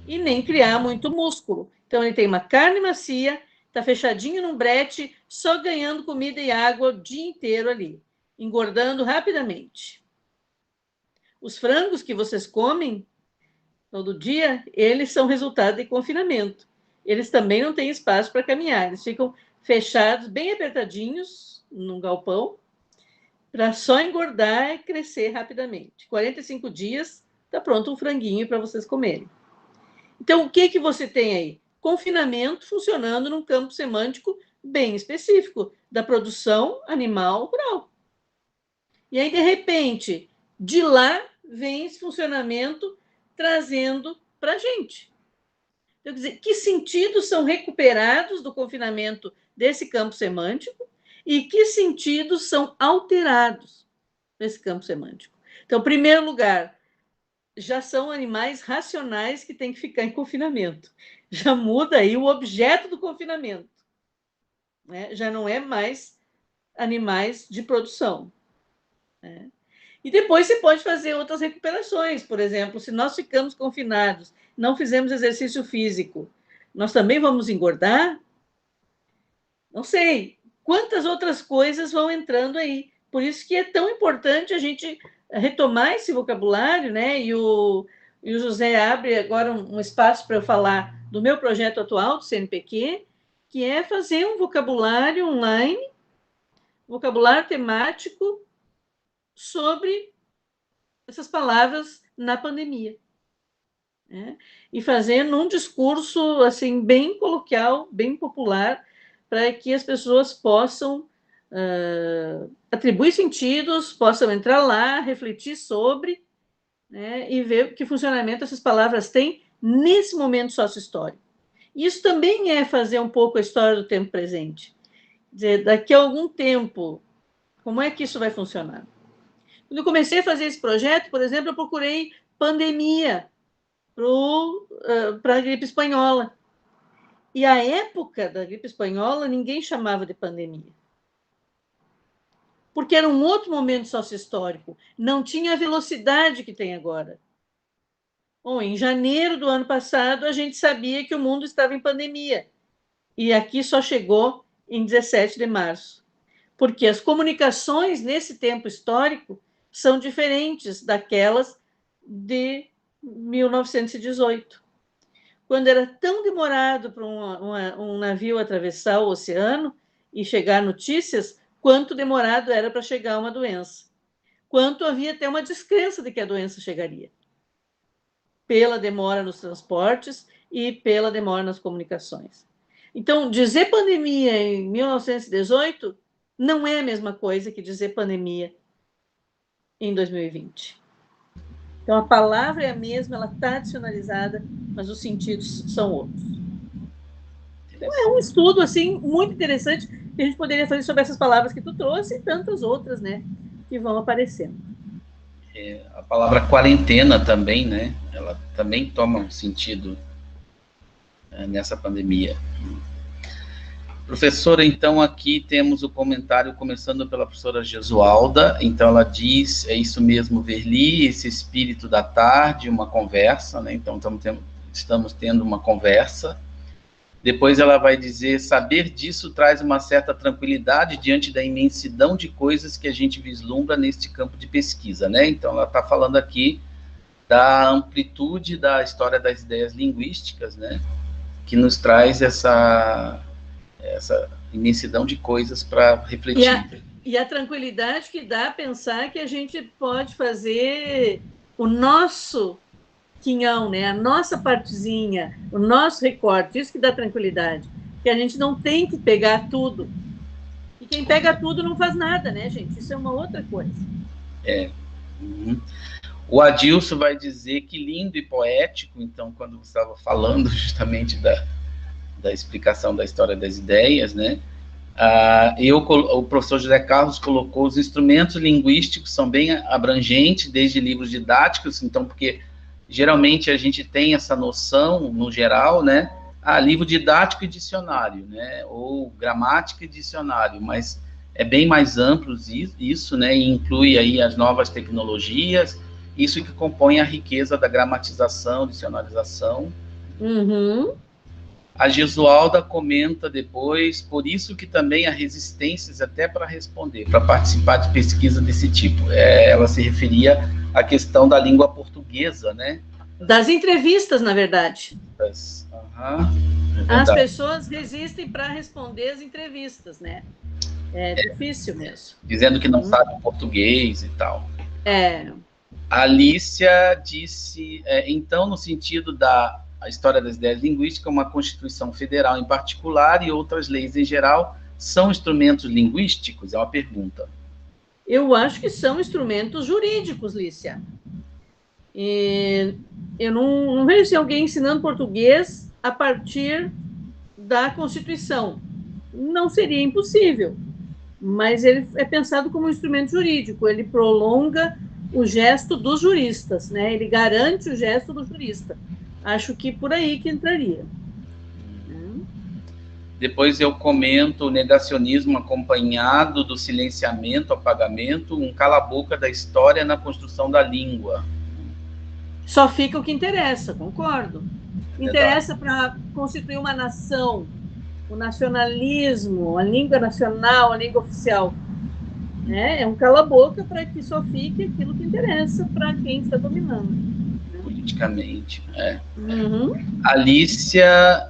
e nem criar muito músculo. Então, ele tem uma carne macia, está fechadinho num brete, só ganhando comida e água o dia inteiro ali, engordando rapidamente. Os frangos que vocês comem todo dia, eles são resultado de confinamento. Eles também não têm espaço para caminhar, eles ficam fechados, bem apertadinhos, num galpão, para só engordar e crescer rapidamente. 45 dias, está pronto um franguinho para vocês comerem. Então, o que você tem aí? Confinamento funcionando num campo semântico bem específico da produção animal rural. E aí, de repente, de lá vem esse funcionamento trazendo para a gente. Então, quer dizer, que sentidos são recuperados do confinamento desse campo semântico e que sentidos são alterados nesse campo semântico? Então, em primeiro lugar, já são animais racionais que têm que ficar em confinamento. Já muda aí o objeto do confinamento. Né? Já não é mais animais de produção. Né? E depois você pode fazer outras recuperações. Por exemplo, se nós ficamos confinados, não fizemos exercício físico, nós também vamos engordar? Não sei. Quantas outras coisas vão entrando aí? Por isso que é tão importante a gente retomar esse vocabulário, né? E o José abre agora um espaço para eu falar do meu projeto atual do CNPq, que é fazer um vocabulário online vocabulário temático sobre essas palavras na pandemia, né? E fazendo um discurso assim bem coloquial, bem popular, para que as pessoas possam atribuir sentidos, possam entrar lá, refletir sobre, né, e ver que funcionamento essas palavras têm nesse momento sócio-histórico. Isso também é fazer um pouco a história do tempo presente. Quer dizer, daqui a algum tempo, como é que isso vai funcionar? Quando eu comecei a fazer esse projeto, por exemplo, eu procurei pandemia para a gripe espanhola. E a época da gripe espanhola, ninguém chamava de pandemia. Porque era um outro momento sócio-histórico. Não tinha a velocidade que tem agora. Bom, em janeiro do ano passado, a gente sabia que o mundo estava em pandemia. E aqui só chegou em 17 de março. Porque as comunicações nesse tempo histórico são diferentes daquelas de 1918. Quando era tão demorado para um navio atravessar o oceano e chegar notícias, quanto demorado era para chegar uma doença. Quanto havia até uma descrença de que a doença chegaria. Pela demora nos transportes e pela demora nas comunicações. Então, dizer pandemia em 1918 não é a mesma coisa que dizer pandemia em 2020. Então, a palavra é a mesma, ela está adicionalizada, mas os sentidos são outros. Então, é um estudo assim, muito interessante que a gente poderia fazer sobre essas palavras que tu trouxe e tantas outras, né, que vão aparecendo.
A palavra quarentena também, né? Ela também toma um sentido nessa pandemia. Professora, então aqui temos o comentário começando pela professora Gesualda. Então ela diz, é isso mesmo, Verli, esse espírito da tarde, uma conversa, né? Então estamos tendo uma conversa. Depois ela vai dizer, saber disso traz uma certa tranquilidade diante da imensidão de coisas que a gente vislumbra neste campo de pesquisa, né? Então ela está falando aqui da amplitude da história das ideias linguísticas, né? Que nos traz essa imensidão de coisas para refletir.
E a tranquilidade que dá a pensar que a gente pode fazer o nosso quinhão, né? A nossa partezinha, o nosso recorte, isso que dá tranquilidade, que a gente não tem que pegar tudo. E quem pega tudo não faz nada, né, gente? Isso é uma outra coisa.
O Adilson vai dizer que lindo e poético, então, quando você estava falando justamente da explicação da história das ideias, né? O professor José Carlos colocou os instrumentos linguísticos são bem abrangentes, desde livros didáticos, então, porque geralmente a gente tem essa noção, no geral, né? Livro didático e dicionário, né? Ou gramática e dicionário, mas é bem mais amplo isso, né? E inclui aí as novas tecnologias, isso que compõe a riqueza da gramatização, dicionarização.
Uhum.
A Gesualda comenta depois, por isso que também há resistências até para responder, para participar de pesquisa desse tipo. Ela se referia à questão da língua portuguesa, né?
Das entrevistas, na verdade. As pessoas resistem para responder as entrevistas, né? É difícil mesmo.
Dizendo que não sabe português e tal. A Alicia disse, então, no sentido da a história das ideias linguísticas, uma Constituição Federal em particular e outras leis em geral, são instrumentos linguísticos? É uma pergunta.
Eu acho que são instrumentos jurídicos, Lícia. E eu não vejo alguém ensinando português a partir da Constituição. Não seria impossível, mas ele é pensado como um instrumento jurídico, ele prolonga o gesto dos juristas, né? Ele garante o gesto do jurista. Acho que por aí que entraria.
Depois eu comento o negacionismo acompanhado do silenciamento, apagamento, um cala-boca da história na construção da língua.
Só fica o que interessa, concordo. Interessa para constituir uma nação, o nacionalismo, a língua nacional, a língua oficial. É um cala-boca para que só fique aquilo que interessa para quem está dominando.
juridicamente.
Uhum.
Alicia,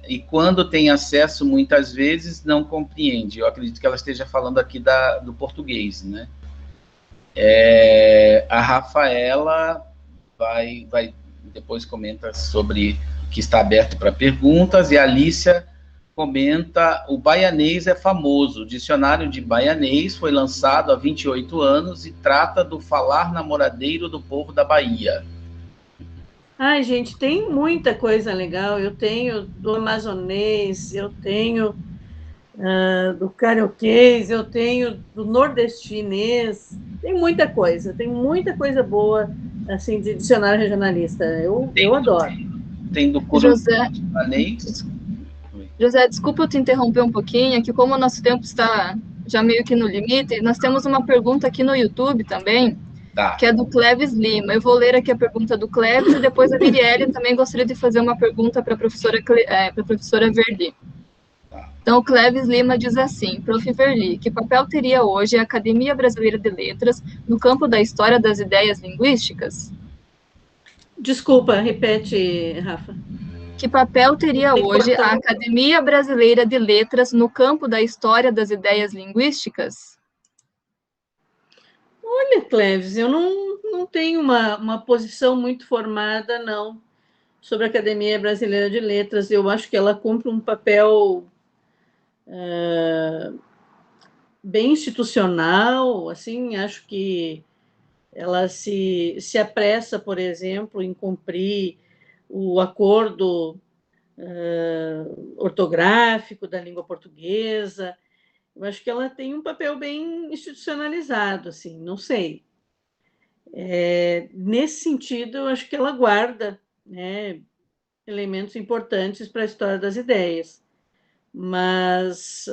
e quando tem acesso, muitas vezes não compreende. Eu acredito que ela esteja falando aqui do português, né? A Rafaela vai depois comenta sobre que está aberto para perguntas, e a Alicia comenta: o baianês é famoso. O dicionário de baianês foi lançado há 28 anos e trata do falar namoradeiro do povo da Bahia.
Ai, gente, tem muita coisa legal. Eu tenho do amazonês, eu tenho do carioquês, eu tenho do nordestinês. Tem muita coisa boa, assim, de dicionário regionalista. Eu adoro.
Tem do
José,
curanês.
José, desculpa eu te interromper um pouquinho, é que como o nosso tempo está já meio que no limite, nós temos uma pergunta aqui no YouTube também, que é do Cleves Lima. Eu vou ler aqui a pergunta do Cleves e depois a Mirielle também gostaria de fazer uma pergunta para a professora Verli. Então, o Cleves Lima diz assim: Prof. Verli, que papel teria hoje a Academia Brasileira de Letras no campo da história das ideias linguísticas?
Desculpa, repete, Rafa.
Que papel teria hoje a Academia Brasileira de Letras no campo da história das ideias linguísticas?
Olha, Cleves, eu não tenho uma posição muito formada, não, sobre a Academia Brasileira de Letras. Eu acho que ela cumpre um papel bem institucional, assim, acho que ela se apressa, por exemplo, em cumprir o acordo ortográfico da língua portuguesa. Eu acho que ela tem um papel bem institucionalizado, assim, não sei. Nesse sentido, eu acho que ela guarda, né, elementos importantes para a história das ideias, mas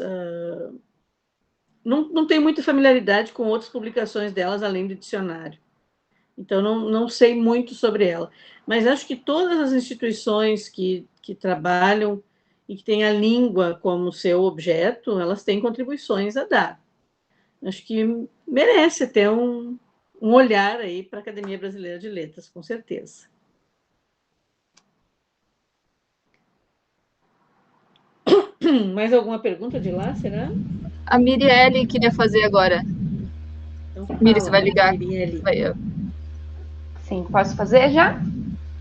não tenho muita familiaridade com outras publicações delas, além do dicionário. Então, não sei muito sobre ela. Mas acho que todas as instituições que trabalham e que têm a língua como seu objeto, elas têm contribuições a dar. Acho que merece ter um olhar aí para a Academia Brasileira de Letras, com certeza. Mais alguma pergunta de lá, será?
A Mirielle queria fazer agora.
Então,
Miri, você vai ligar?
Sim, posso fazer já?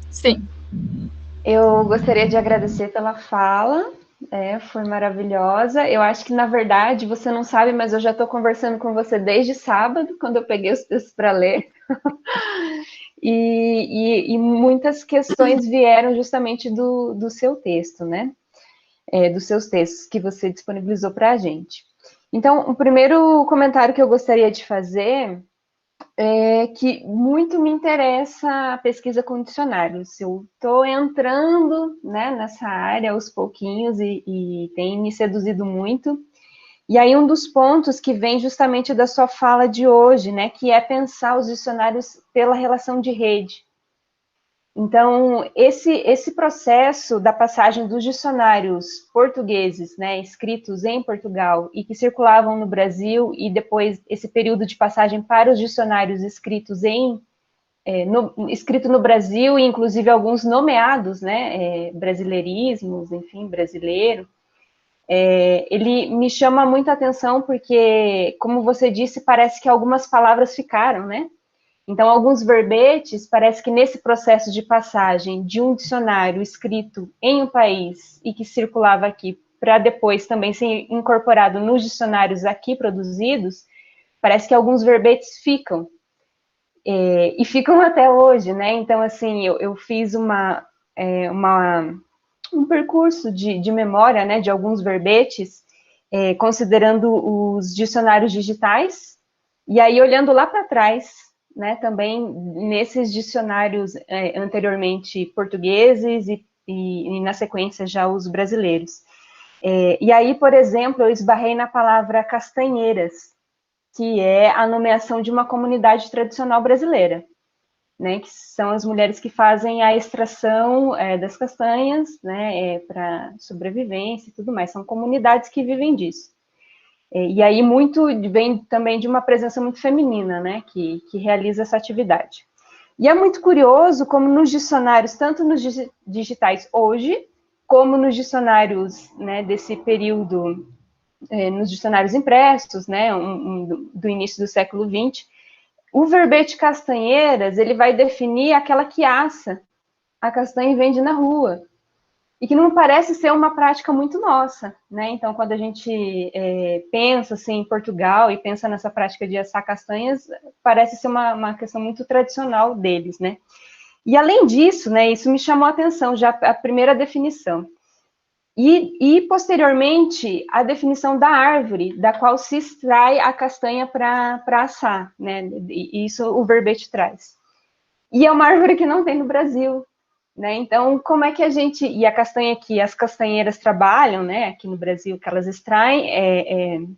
Sim.
Eu gostaria de agradecer pela fala, foi maravilhosa. Eu acho que, na verdade, você não sabe, mas eu já estou conversando com você desde sábado, quando eu peguei os textos para ler. E muitas questões vieram justamente do seu texto, né? Dos seus textos que você disponibilizou para a gente. Então, o primeiro comentário que eu gostaria de fazer é que muito me interessa a pesquisa com dicionários. Eu estou entrando, né, nessa área aos pouquinhos e tem me seduzido muito. E aí um dos pontos que vem justamente da sua fala de hoje, né, que é pensar os dicionários pela relação de rede. Então, esse processo da passagem dos dicionários portugueses, né, escritos em Portugal e que circulavam no Brasil, e depois esse período de passagem para os dicionários escritos escrito no Brasil, e inclusive alguns nomeados, né, brasileirismos, enfim, brasileiro, ele me chama muita atenção porque, como você disse, parece que algumas palavras ficaram, né? Então, alguns verbetes, parece que nesse processo de passagem de um dicionário escrito em um país e que circulava aqui, para depois também ser incorporado nos dicionários aqui produzidos, parece que alguns verbetes ficam. E ficam até hoje, né? Então, assim, eu fiz um percurso de memória, né, de alguns verbetes, considerando os dicionários digitais, e aí olhando lá para trás, né, também nesses dicionários anteriormente portugueses e na sequência já os brasileiros. E aí, por exemplo, eu esbarrei na palavra castanheiras, que é a nomeação de uma comunidade tradicional brasileira, né, que são as mulheres que fazem a extração das castanhas, né, para sobrevivência e tudo mais, são comunidades que vivem disso. E aí muito vem também de uma presença muito feminina, né, que realiza essa atividade. E é muito curioso como nos dicionários, tanto nos digitais hoje, como nos dicionários, né, desse período, nos dicionários impressos, né, do início do século XX, o verbete castanheiras, ele vai definir aquela que assa a castanha e vende na rua. E que não parece ser uma prática muito nossa, né? Então, quando a gente pensa assim, em Portugal e pensa nessa prática de assar castanhas, parece ser uma questão muito tradicional deles, né? E além disso, né, isso me chamou a atenção, já a primeira definição. E posteriormente, a definição da árvore, da qual se extrai a castanha para assar, né? E isso o verbete traz. E é uma árvore que não tem no Brasil, né? Então, como é que a gente... E a castanha que as castanheiras trabalham, né, aqui no Brasil, que elas extraem,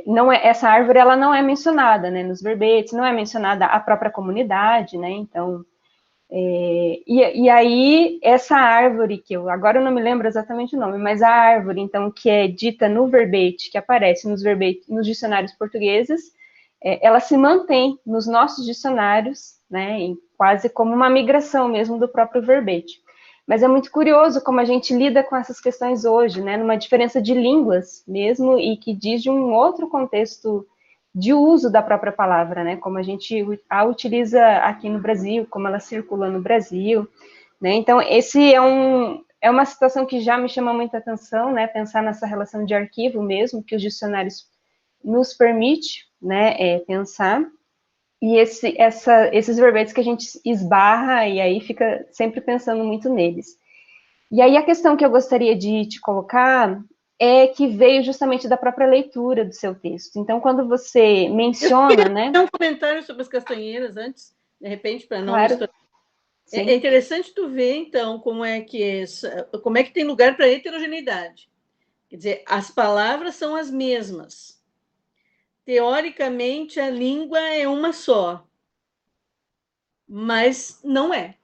não é, essa árvore ela não é mencionada, né, nos verbetes, não é mencionada a própria comunidade, né? Então, e aí, essa árvore, que agora eu não me lembro exatamente o nome, mas a árvore, então, que é dita no verbete, que aparece nos dicionários portugueses, ela se mantém nos nossos dicionários, né, quase como uma migração mesmo do próprio verbete. Mas é muito curioso como a gente lida com essas questões hoje, né, numa diferença de línguas mesmo, e que diz de um outro contexto de uso da própria palavra, né, como a gente a utiliza aqui no Brasil, como ela circula no Brasil, né. Então, esse é uma situação que já me chama muita atenção, né, pensar nessa relação de arquivo mesmo, que os dicionários nos permite, né, pensar, e esses verbetes que a gente esbarra, e aí fica sempre pensando muito neles. E aí a questão que eu gostaria de te colocar é que veio justamente da própria leitura do seu texto. Então, quando você menciona, né...
Um comentário sobre as castanheiras antes, de repente, para não...
Claro.
É interessante tu ver, então, como é que tem lugar para heterogeneidade. Quer dizer, as palavras são as mesmas. Teoricamente, a língua é uma só, mas não é.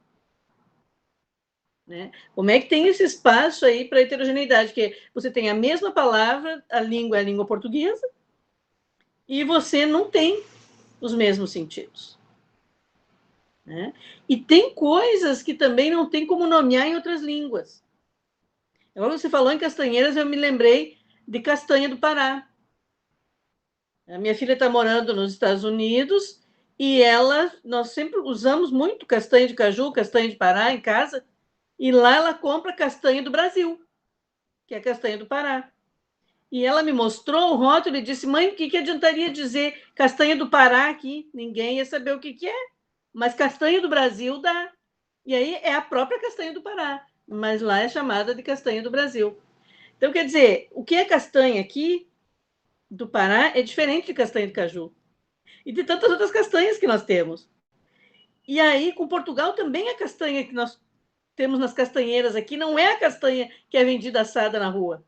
Né? Como é que tem esse espaço aí para heterogeneidade? Que você tem a mesma palavra, a língua é a língua portuguesa, e você não tem os mesmos sentidos. Né? E tem coisas que também não tem como nomear em outras línguas. Agora, você falou em castanheiras, eu me lembrei de castanha do Pará. A minha filha está morando nos Estados Unidos e nós sempre usamos muito castanha de caju, castanha de Pará em casa, e lá ela compra castanha do Brasil, que é a castanha do Pará. E ela me mostrou o rótulo e disse: mãe, o que adiantaria dizer castanha do Pará aqui? Ninguém ia saber o que é, mas castanha do Brasil dá. E aí é a própria castanha do Pará, mas lá é chamada de castanha do Brasil. Então, quer dizer, o que é castanha aqui do Pará é diferente de castanha de caju. E de tantas outras castanhas que nós temos. E aí, com Portugal, também a castanha que nós temos nas castanheiras aqui não é a castanha que é vendida assada na rua.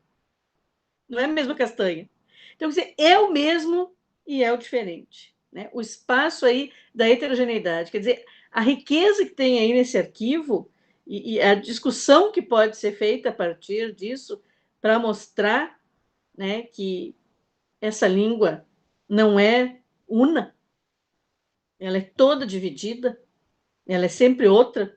Não é a mesma castanha. Então, quer dizer, é o mesmo e é o diferente. Né? O espaço aí da heterogeneidade. Quer dizer, a riqueza que tem aí nesse arquivo e a discussão que pode ser feita a partir disso para mostrar, né, que essa língua não é una, ela é toda dividida, ela é sempre outra,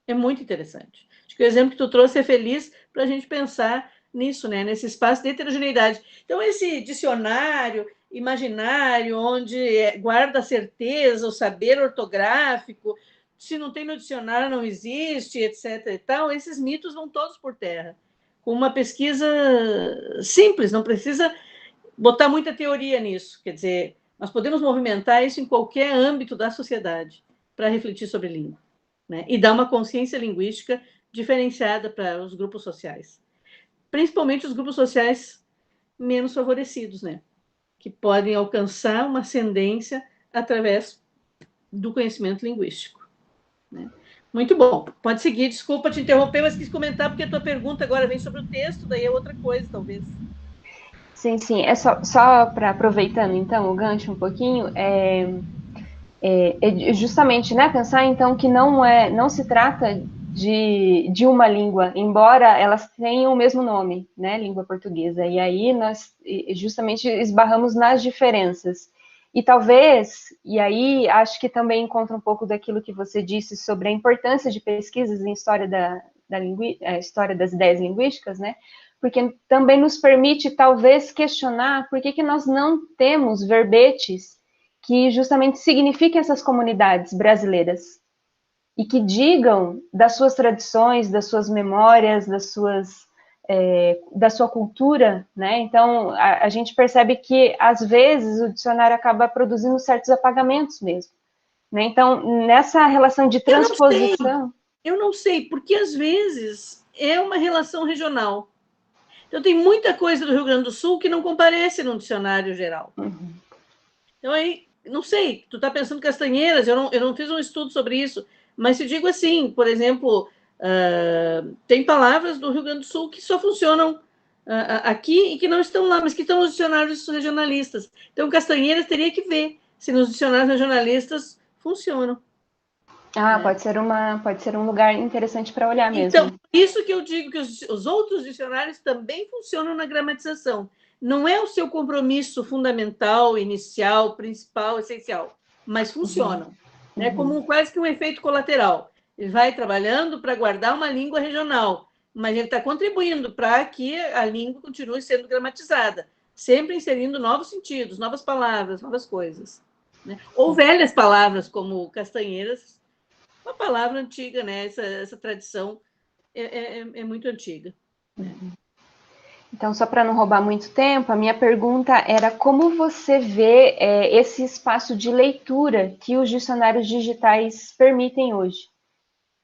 é muito interessante. Acho que o exemplo que tu trouxe é feliz para a gente pensar nisso, né? Nesse espaço de heterogeneidade. Então, esse dicionário imaginário, onde guarda a certeza, o saber ortográfico, se não tem no dicionário não existe, etc. e tal, esses mitos vão todos por terra. Com uma pesquisa simples, não precisa botar muita teoria nisso. Quer dizer, nós podemos movimentar isso em qualquer âmbito da sociedade para refletir sobre língua, né? E dar uma consciência linguística diferenciada para os grupos sociais. Principalmente os grupos sociais menos favorecidos, né? Que podem alcançar uma ascendência através do conhecimento linguístico. Né? Muito bom. Pode seguir. Desculpa te interromper, mas quis comentar porque a tua pergunta agora vem sobre o texto, daí é outra coisa, talvez.
Sim, sim. É só para aproveitando, então, o gancho um pouquinho, justamente, né, pensar, então, que não se trata de uma língua, embora elas tenham o mesmo nome, né, língua portuguesa, e aí nós justamente esbarramos nas diferenças. E talvez, e aí acho que também encontra um pouco daquilo que você disse sobre a importância de pesquisas em história história das ideias linguísticas, né? Porque também nos permite, talvez, questionar por que nós não temos verbetes que justamente signifiquem essas comunidades brasileiras e que digam das suas tradições, das suas memórias, da sua cultura, né? Então, a gente percebe que, às vezes, o dicionário acaba produzindo certos apagamentos mesmo, né? Então, nessa relação de transposição...
Eu não sei, porque, às vezes, é uma relação regional. Então, tem muita coisa do Rio Grande do Sul que não comparece no dicionário geral.
Uhum.
Então, aí, não sei, tu está pensando Castanheiras, eu não fiz um estudo sobre isso, mas se digo assim, por exemplo, tem palavras do Rio Grande do Sul que só funcionam aqui e que não estão lá, mas que estão nos dicionários regionalistas. Então, Castanheiras teria que ver se nos dicionários regionalistas funcionam.
Ah, né? Pode ser um lugar interessante para olhar mesmo.
Então, isso que eu digo que os outros dicionários também funcionam na gramatização. Não é o seu compromisso fundamental, inicial, principal, essencial, mas funcionam. Né? Como quase que um efeito colateral. Ele vai trabalhando para guardar uma língua regional, mas ele está contribuindo para que a língua continue sendo gramatizada, sempre inserindo novos sentidos, novas palavras, novas coisas. Né? Ou velhas palavras, como Castanheiras, uma palavra antiga, né? Essa tradição é muito antiga.
Então, só para não roubar muito tempo, a minha pergunta era como você vê esse espaço de leitura que os dicionários digitais permitem hoje?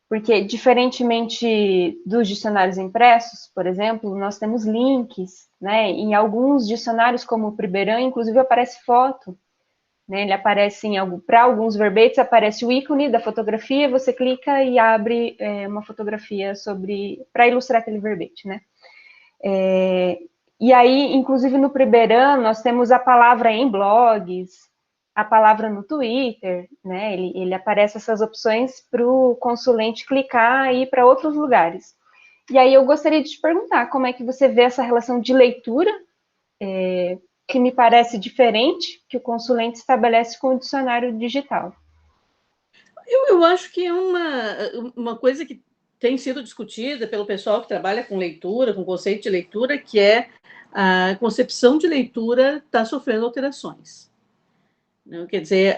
Porque, diferentemente dos dicionários impressos, por exemplo, nós temos links, né? Em alguns dicionários, como o Priberan, inclusive aparece foto. Né, ele aparece para alguns verbetes, aparece o ícone da fotografia, você clica e abre uma fotografia para ilustrar aquele verbete, né? E aí, inclusive no Priberan, nós temos a palavra em blogs, a palavra no Twitter, né? Ele aparece essas opções para o consulente clicar e ir para outros lugares. E aí eu gostaria de te perguntar como é que você vê essa relação de leitura, que me parece diferente, que o consulente estabelece com o dicionário digital.
Eu acho que é uma coisa que tem sido discutida pelo pessoal que trabalha com leitura, com conceito de leitura, que é a concepção de leitura está sofrendo alterações. Não, quer dizer,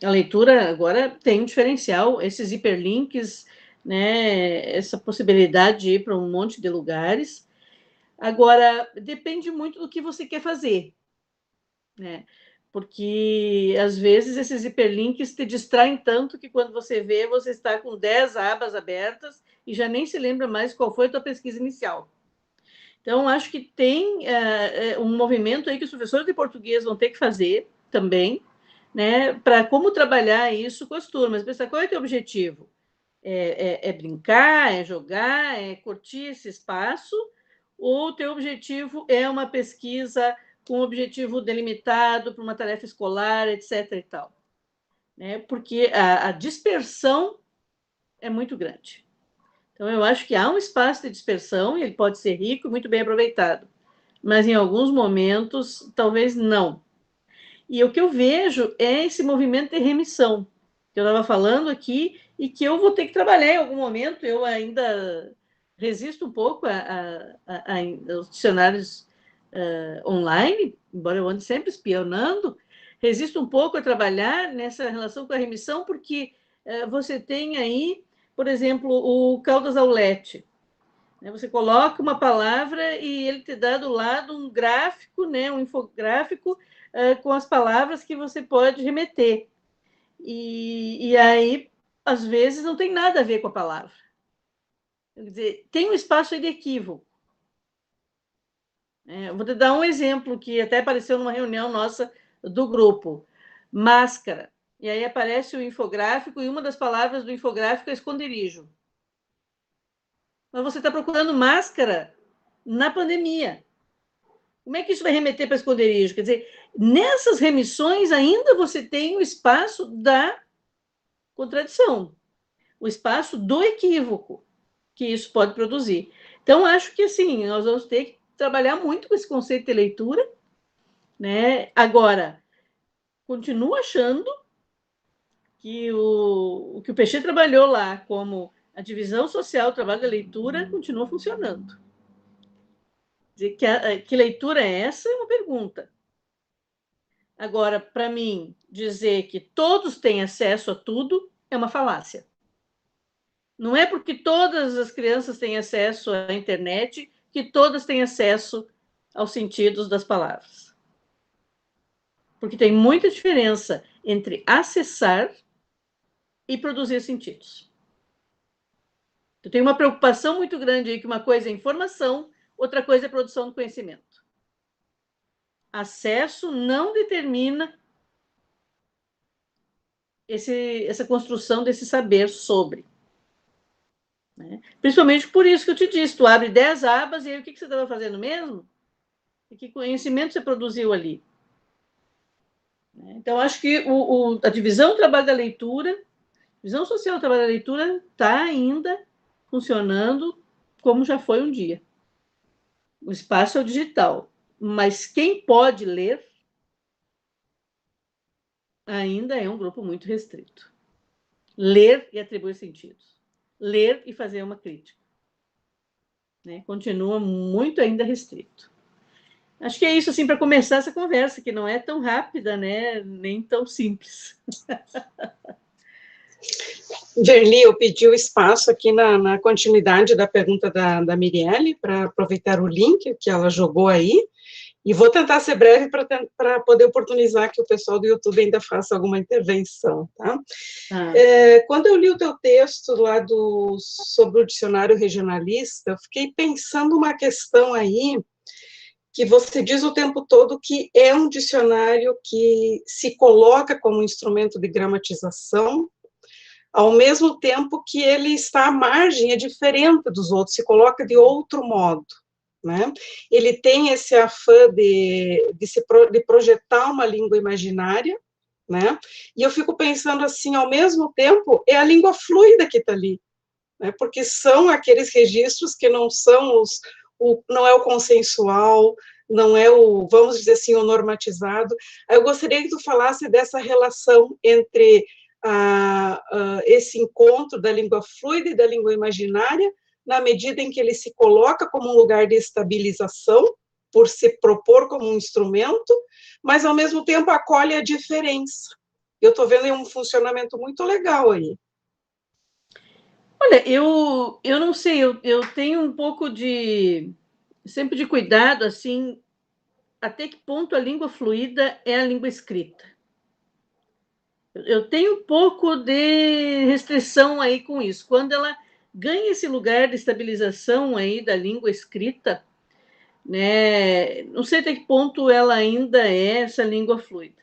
a leitura agora tem um diferencial, esses hiperlinks, né, essa possibilidade de ir para um monte de lugares. Agora, depende muito do que você quer fazer, né? Porque, às vezes, esses hiperlinks te distraem tanto que, quando você vê, você está com 10 abas abertas e já nem se lembra mais qual foi a tua pesquisa inicial. Então, acho que tem um movimento aí que os professores de português vão ter que fazer também, né, para como trabalhar isso com as turmas. Pensar qual é o teu objetivo? É brincar, é jogar, é curtir esse espaço, ou o teu objetivo é uma pesquisa com objetivo delimitado para uma tarefa escolar, etc. e tal. Né? Porque a dispersão é muito grande. Então, eu acho que há um espaço de dispersão, e ele pode ser rico e muito bem aproveitado, mas em alguns momentos, talvez não. E o que eu vejo é esse movimento de remissão, que eu estava falando aqui, e que eu vou ter que trabalhar em algum momento. Eu ainda resisto um pouco aos dicionários online, embora eu ande sempre espionando, resisto um pouco a trabalhar nessa relação com a remissão, porque você tem aí, por exemplo, o Caldas Aulete. Você coloca uma palavra e ele te dá do lado um gráfico, né, um infográfico com as palavras que você pode remeter. E aí, às vezes, não tem nada a ver com a palavra. Quer dizer, tem um espaço de equívoco. Eu vou te dar um exemplo que até apareceu numa reunião nossa do grupo. Máscara. E aí aparece o infográfico, e uma das palavras do infográfico é esconderijo. Mas você está procurando máscara na pandemia. Como é que isso vai remeter para esconderijo? Quer dizer, nessas remissões ainda você tem o espaço da contradição, o espaço do equívoco que isso pode produzir. Então, acho que, assim, nós vamos ter que trabalhar muito com esse conceito de leitura, né? Agora, continuo achando que o que o Peixe trabalhou lá como a divisão social, o trabalho da leitura, continua funcionando. Que leitura é essa? É uma pergunta. Agora, para mim, dizer que todos têm acesso a tudo é uma falácia. Não é porque todas as crianças têm acesso à internet que todas têm acesso aos sentidos das palavras. Porque tem muita diferença entre acessar e produzir sentidos. Eu tenho uma preocupação muito grande aí que uma coisa é informação, outra coisa é produção do conhecimento. Acesso não determina essa construção desse saber sobre. Né? Principalmente por isso que eu te disse, tu abre 10 abas e aí o que você estava fazendo mesmo? E que conhecimento você produziu ali? Então, acho que a divisão do trabalho da leitura, a divisão social do trabalho da leitura está ainda funcionando como já foi um dia. O espaço é o digital, mas quem pode ler ainda é um grupo muito restrito. Ler e atribuir sentidos. Ler e fazer uma crítica. Né? Continua muito ainda restrito. Acho que é isso, assim, para começar essa conversa, que não é tão rápida, né? Nem tão simples.
Verli, eu pedi o espaço aqui na continuidade da pergunta da Mirielle, para aproveitar o link que ela jogou aí, e vou tentar ser breve para poder oportunizar que o pessoal do YouTube ainda faça alguma intervenção, tá? Quando eu li o teu texto lá sobre o dicionário regionalista, eu fiquei pensando uma questão aí, que você diz o tempo todo que é um dicionário que se coloca como instrumento de gramatização, ao mesmo tempo que ele está à margem, é diferente dos outros, se coloca de outro modo. Né? Ele tem esse afã de projetar uma língua imaginária, né? E eu fico pensando assim, ao mesmo tempo, é a língua fluida que está ali, né? Porque são aqueles registros que não são não é o consensual, não é vamos dizer assim, o normatizado. Eu gostaria que tu falasse dessa relação entre esse encontro da língua fluida e da língua imaginária, na medida em que ele se coloca como um lugar de estabilização, por se propor como um instrumento, mas, ao mesmo tempo, acolhe a diferença. Eu estou vendo um funcionamento muito legal aí.
Olha, eu não sei, eu tenho um pouco sempre de cuidado, assim, até que ponto a língua fluida é a língua escrita. Eu tenho um pouco de restrição aí com isso. Quando ela ganha esse lugar de estabilização aí da língua escrita, né, não sei até que ponto ela ainda é essa língua fluida.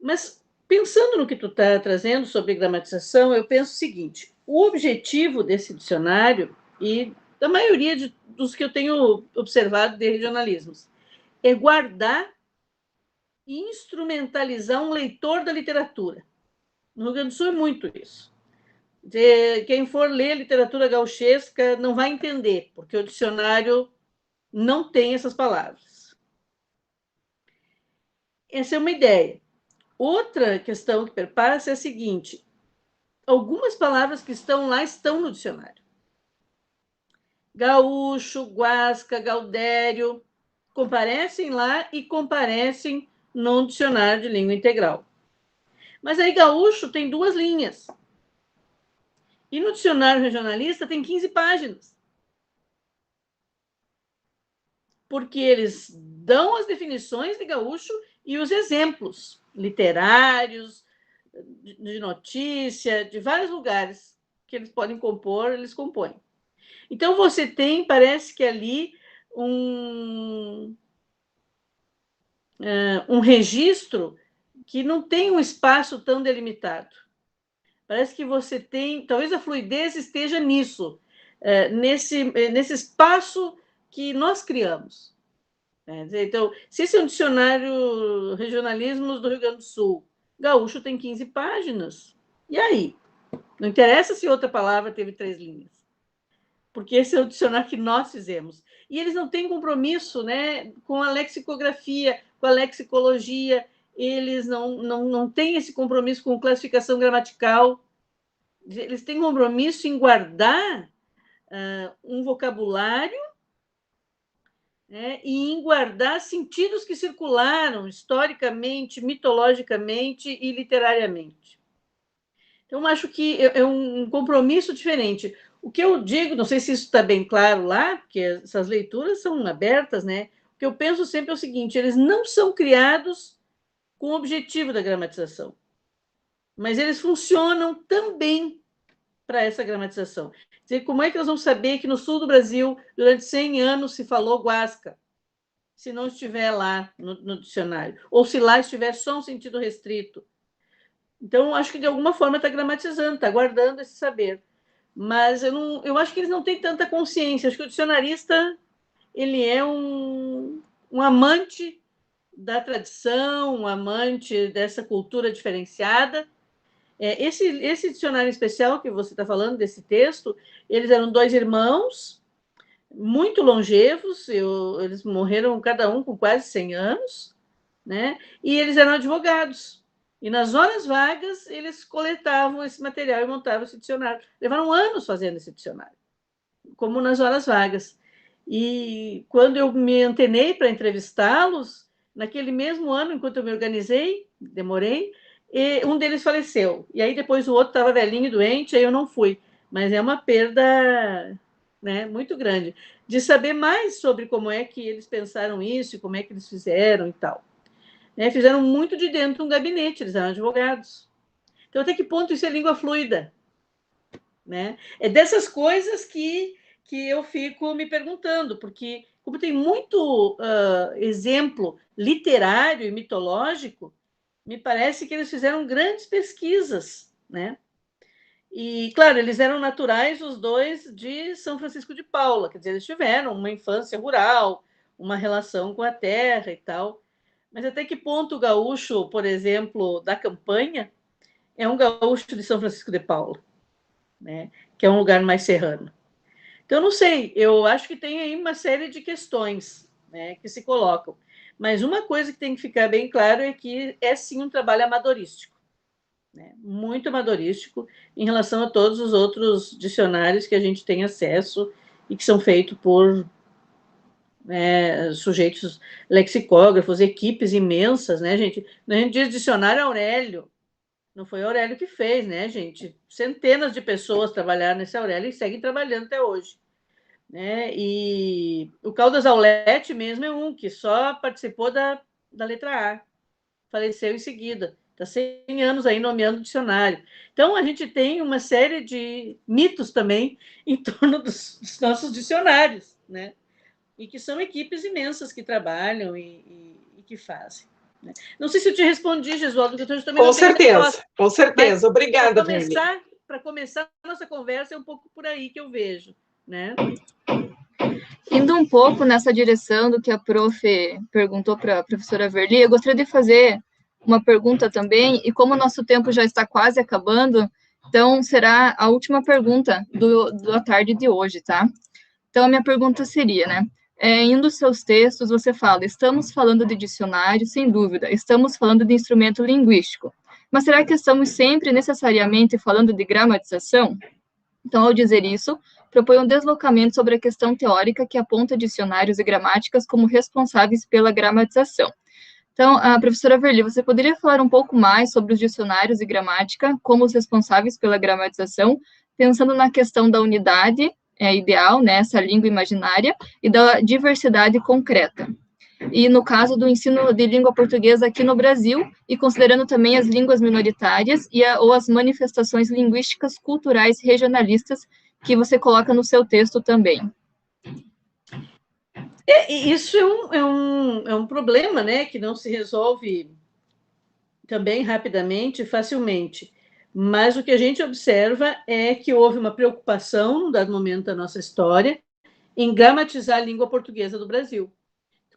Mas, pensando no que tu está trazendo sobre gramatização, eu penso o seguinte, o objetivo desse dicionário, e da maioria dos que eu tenho observado de regionalismos, é guardar e instrumentalizar um leitor da literatura. No Rio Grande do Sul é muito isso. Quem for ler literatura gauchesca não vai entender, porque o dicionário não tem essas palavras. Essa é uma ideia. Outra questão que perpassa é a seguinte: algumas palavras que estão lá estão no dicionário. Gaúcho, guasca, gaudério, comparecem lá e comparecem no dicionário de língua integral. Mas aí gaúcho tem 2 linhas. E no dicionário regionalista tem 15 páginas. Porque eles dão as definições de gaúcho e os exemplos literários, de notícia, de vários lugares que eles podem compor, eles compõem. Então, você tem, parece que ali, um registro que não tem um espaço tão delimitado. Parece que você tem, talvez a fluidez esteja nisso, nesse espaço que nós criamos. Então, se esse é um dicionário regionalismos do Rio Grande do Sul, gaúcho tem 15 páginas, e aí? Não interessa se outra palavra teve 3 linhas, porque esse é o dicionário que nós fizemos. e eles não têm compromisso, né, com a lexicografia, com a lexicologia, eles não têm esse compromisso com classificação gramatical, eles têm compromisso em guardar um vocabulário, né, e em guardar sentidos que circularam historicamente, mitologicamente e literariamente. Então, acho que é um compromisso diferente. O que eu digo, não sei se isso está bem claro lá, porque essas leituras são abertas, né? O que eu penso sempre é o seguinte: eles não são criados com o objetivo da gramatização, mas eles funcionam também para essa gramatização. Quer dizer, como é que nós vamos saber que no sul do Brasil, durante 100 anos, se falou guasca, se não estiver lá no dicionário? Ou se lá estiver só um sentido restrito? Então, acho que de alguma forma está gramatizando, está guardando esse saber. Mas eu acho que eles não têm tanta consciência. Acho que o dicionarista ele é um amante da tradição, um amante dessa cultura diferenciada. Esse dicionário especial que você está falando, desse texto, eles eram 2 irmãos, muito longevos, eles morreram cada um com quase 100 anos, né? E eles eram advogados. E nas horas vagas, eles coletavam esse material e montavam esse dicionário. Levaram anos fazendo esse dicionário, como nas horas vagas. E quando eu me antenei para entrevistá-los, naquele mesmo ano, enquanto eu me organizei, demorei, e um deles faleceu. E aí depois o outro estava velhinho e doente, aí eu não fui. Mas é uma perda, né, muito grande, de saber mais sobre como é que eles pensaram isso, e como é que eles fizeram e tal. Né, fizeram muito de dentro de um gabinete, eles eram advogados. Então, até que ponto isso é língua fluida? Né? É dessas coisas que eu fico me perguntando, porque como tem muito exemplo literário e mitológico, me parece que eles fizeram grandes pesquisas, né? E, claro, eles eram naturais, os 2, de São Francisco de Paula, quer dizer, eles tiveram uma infância rural, uma relação com a terra e tal. Mas até que ponto o gaúcho, por exemplo, da campanha, é um gaúcho de São Francisco de Paula, né? Que é um lugar mais serrano. Então, não sei, eu acho que tem aí uma série de questões, né, que se colocam. Mas uma coisa que tem que ficar bem claro é que é sim um trabalho amadorístico, né? Muito amadorístico em relação a todos os outros dicionários que a gente tem acesso e que são feitos por sujeitos lexicógrafos, equipes imensas, né, gente? A gente diz dicionário Aurélio, não foi Aurélio que fez, né, gente? Centenas de pessoas trabalharam nesse Aurélio e seguem trabalhando até hoje, né? E o Caldas Aulete mesmo é um que só participou da letra A, faleceu em seguida, está 100 anos aí nomeando o dicionário. Então, a gente tem uma série de mitos também em torno dos nossos dicionários, né? E que são equipes imensas que trabalham e que fazem. Né? Não sei se eu te respondi, Gesualdo, porque eu também
com certeza, com certeza. Obrigada, Verli.
Para começar a nossa conversa, é um pouco por aí que eu vejo, né?
Indo um pouco nessa direção do que a prof perguntou para a professora Verli, eu gostaria de fazer uma pergunta também, e como o nosso tempo já está quase acabando, então será a última pergunta da tarde de hoje, tá? Então, a minha pergunta seria, né? Em um dos seus textos, você fala, estamos falando de dicionário, sem dúvida, estamos falando de instrumento linguístico, mas será que estamos sempre necessariamente falando de gramatização? Então, ao dizer isso, propõe um deslocamento sobre a questão teórica que aponta dicionários e gramáticas como responsáveis pela gramatização. Então, a professora Verli, você poderia falar um pouco mais sobre os dicionários e gramática como os responsáveis pela gramatização, pensando na questão da unidade ideal, né, essa língua imaginária, e da diversidade concreta. E no caso do ensino de língua portuguesa aqui no Brasil, e considerando também as línguas minoritárias ou as manifestações linguísticas culturais regionalistas que você coloca no seu texto também.
Isso é um problema, né, que não se resolve também rapidamente, facilmente. Mas o que a gente observa é que houve uma preocupação, num dado momento da nossa história, em gramatizar a língua portuguesa do Brasil,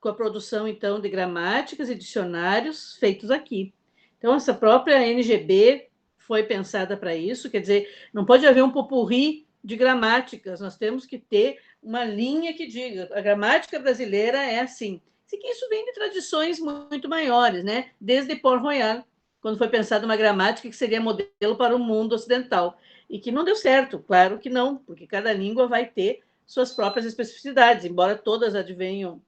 com a produção, então, de gramáticas e dicionários feitos aqui. Então, essa própria NGB foi pensada para isso, quer dizer, não pode haver um popurrí de gramáticas, nós temos que ter uma linha que diga a gramática brasileira é assim. Isso vem de tradições muito maiores, né? Desde Port Royal, quando foi pensada uma gramática que seria modelo para o mundo ocidental, e que não deu certo, claro que não, porque cada língua vai ter suas próprias especificidades, embora todas advenham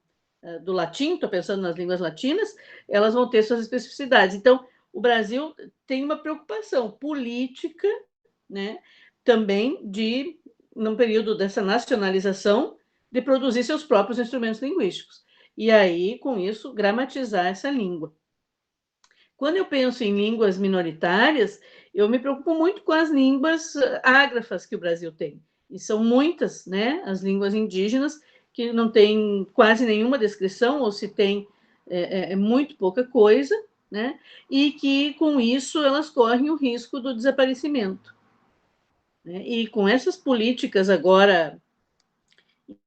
do latim, estou pensando nas línguas latinas, elas vão ter suas especificidades. Então, o Brasil tem uma preocupação política, né, também num período dessa nacionalização, de produzir seus próprios instrumentos linguísticos. E aí, com isso, gramatizar essa língua. Quando eu penso em línguas minoritárias, eu me preocupo muito com as línguas ágrafas que o Brasil tem. E são muitas, né, as línguas indígenas, que não tem quase nenhuma descrição, ou se tem, é muito pouca coisa, né, e que, com isso, elas correm o risco do desaparecimento. Né? E com essas políticas agora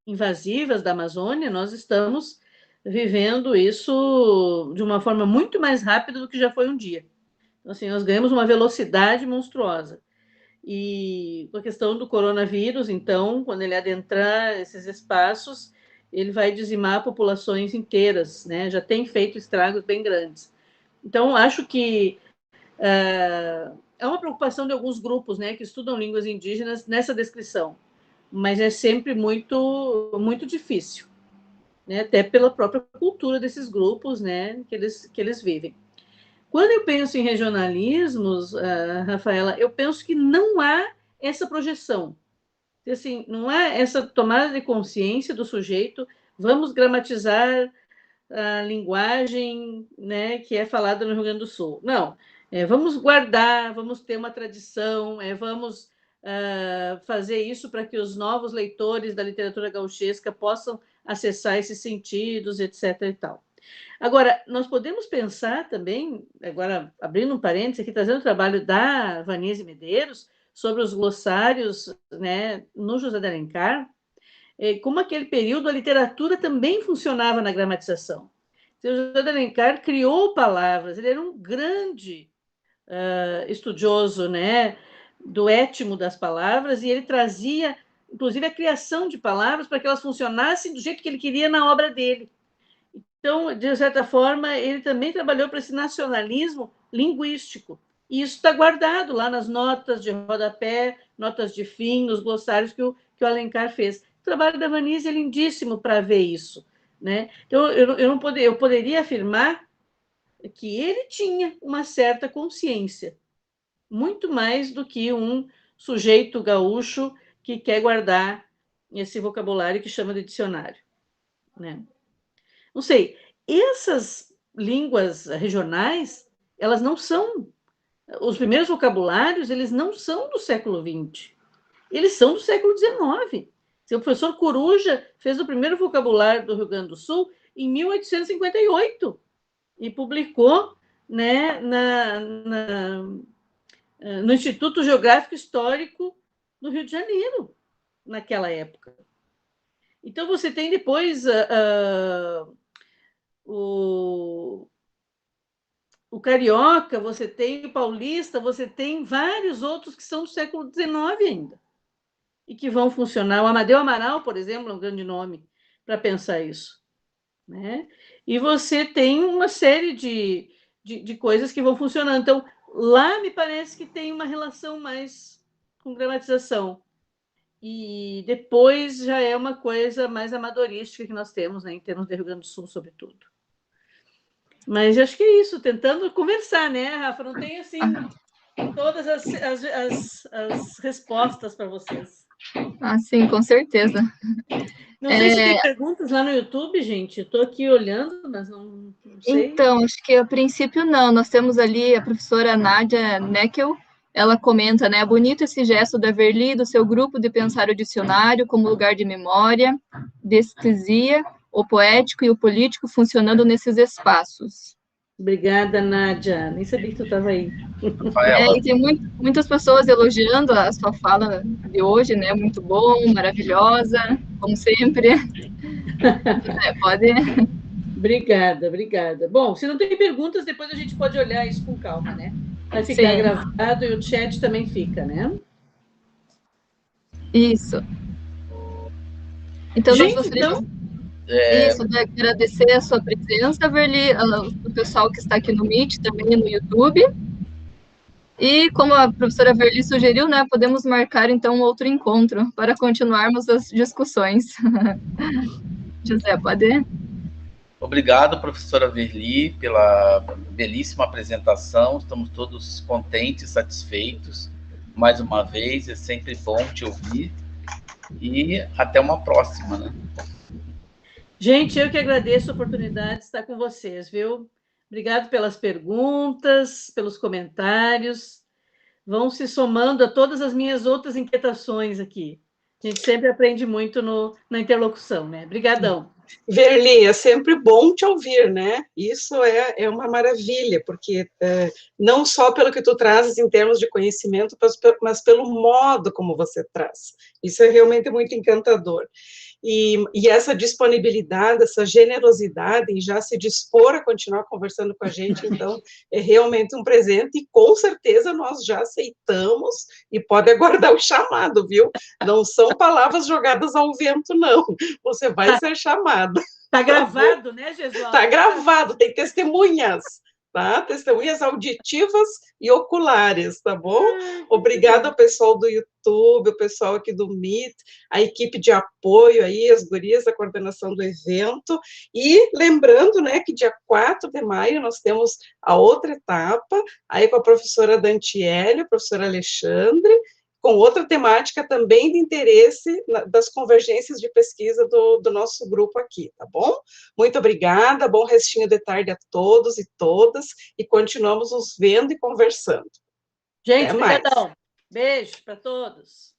invasivas da Amazônia, nós estamos vivendo isso de uma forma muito mais rápida do que já foi um dia. Então, assim, nós ganhamos uma velocidade monstruosa. E com a questão do coronavírus, então, quando ele adentrar esses espaços, ele vai dizimar populações inteiras, né? Já tem feito estragos bem grandes. Então, acho que é uma preocupação de alguns grupos, né, que estudam línguas indígenas nessa descrição, mas é sempre muito, muito difícil, né? Até pela própria cultura desses grupos, né, que eles vivem. Quando eu penso em regionalismos, Rafaela, eu penso que não há essa projeção. Assim, não há essa tomada de consciência do sujeito, vamos gramatizar a linguagem, né, que é falada no Rio Grande do Sul. Não, vamos guardar, vamos ter uma tradição, vamos fazer isso para que os novos leitores da literatura gauchesca possam acessar esses sentidos, etc. e tal. Agora, nós podemos pensar também, agora abrindo um parênteses aqui, trazendo o trabalho da Vanise Medeiros sobre os glossários, né, no José de Alencar, como aquele período a literatura também funcionava na gramatização. O José de Alencar criou palavras, ele era um grande estudioso, né, do étimo das palavras, e ele trazia, inclusive, a criação de palavras para que elas funcionassem do jeito que ele queria na obra dele. Então, de certa forma, ele também trabalhou para esse nacionalismo linguístico. E isso está guardado lá nas notas de rodapé, notas de fim, nos glossários que o Alencar fez. O trabalho da Vanise é lindíssimo para ver isso. Né? Então, eu poderia afirmar que ele tinha uma certa consciência, muito mais do que um sujeito gaúcho que quer guardar esse vocabulário que chama de dicionário. Né? Não sei, essas línguas regionais, elas não são, os primeiros vocabulários, eles não são do século XX, eles são do século XIX. O professor Coruja fez o primeiro vocabulário do Rio Grande do Sul em 1858 e publicou, né, no Instituto Geográfico Histórico do Rio de Janeiro, naquela época. Então, você tem depois o carioca, você tem o paulista, você tem vários outros que são do século XIX ainda, e que vão funcionar. O Amadeu Amaral, por exemplo, é um grande nome para pensar isso. Né? E você tem uma série de coisas que vão funcionando. Então, lá me parece que tem uma relação mais com gramatização. E depois já é uma coisa mais amadorística que nós temos, né, em termos de Rio Grande do Sul, sobretudo. Mas eu acho que é isso, tentando conversar, né, Rafa? Não tem, assim, todas as respostas para vocês.
Ah, sim, com certeza.
Não sei se tem perguntas lá no YouTube, gente. Estou aqui olhando, mas não sei.
Então, acho que a princípio não. Nós temos ali a professora Nádia Neckel, ela comenta, né, bonito esse gesto da Verli, do seu grupo de pensar o dicionário como lugar de memória, destesia, o poético e o político funcionando nesses espaços.
Obrigada, Nádia. Nem sabia que tu estava aí.
E tem muitas pessoas elogiando a sua fala de hoje, né? Muito bom, maravilhosa, como sempre. Pode.
Obrigada. Bom, se não tem perguntas, depois a gente pode olhar isso com calma, né? Vai ficar gravado e o chat também fica, né?
Isso. Então, nós
Gente,
gostaríamos isso, de agradecer a sua presença, Verli, o pessoal que está aqui no Meet, também no YouTube. E, como a professora Verli sugeriu, né, podemos marcar, então, um outro encontro para continuarmos as discussões. José, pode ir?
Obrigado, professora Verli, pela belíssima apresentação. Estamos todos contentes, satisfeitos. Mais uma vez, é sempre bom te ouvir. E até uma próxima, né?
Gente, eu que agradeço a oportunidade de estar com vocês, viu? Obrigado pelas perguntas, pelos comentários. Vão se somando a todas as minhas outras inquietações aqui. A gente sempre aprende muito na interlocução, né? Obrigadão.
Verli, é sempre bom te ouvir, né? Isso é uma maravilha, porque não só pelo que tu trazes em termos de conhecimento, mas pelo modo como você traz. Isso é realmente muito encantador. E essa disponibilidade, essa generosidade em já se dispor a continuar conversando com a gente, então, é realmente um presente e, com certeza, nós já aceitamos e pode aguardar o chamado, viu? Não são palavras jogadas ao vento, não. Você vai ser chamada.
Está gravado, né, Gesualdo?
Está gravado, tem testemunhas. Tá? Testemunhas auditivas e oculares, tá bom? Obrigada ao pessoal do YouTube, o pessoal aqui do Meet, a equipe de apoio aí, as gurias da coordenação do evento, e lembrando, né, que dia 4 de maio nós temos a outra etapa, aí com a professora Dantiele, o professor Alexandre, com outra temática também de interesse das convergências de pesquisa do nosso grupo aqui, tá bom? Muito obrigada, bom restinho de tarde a todos e todas, e continuamos nos vendo e conversando.
Gente, obrigadão. Beijo para todos.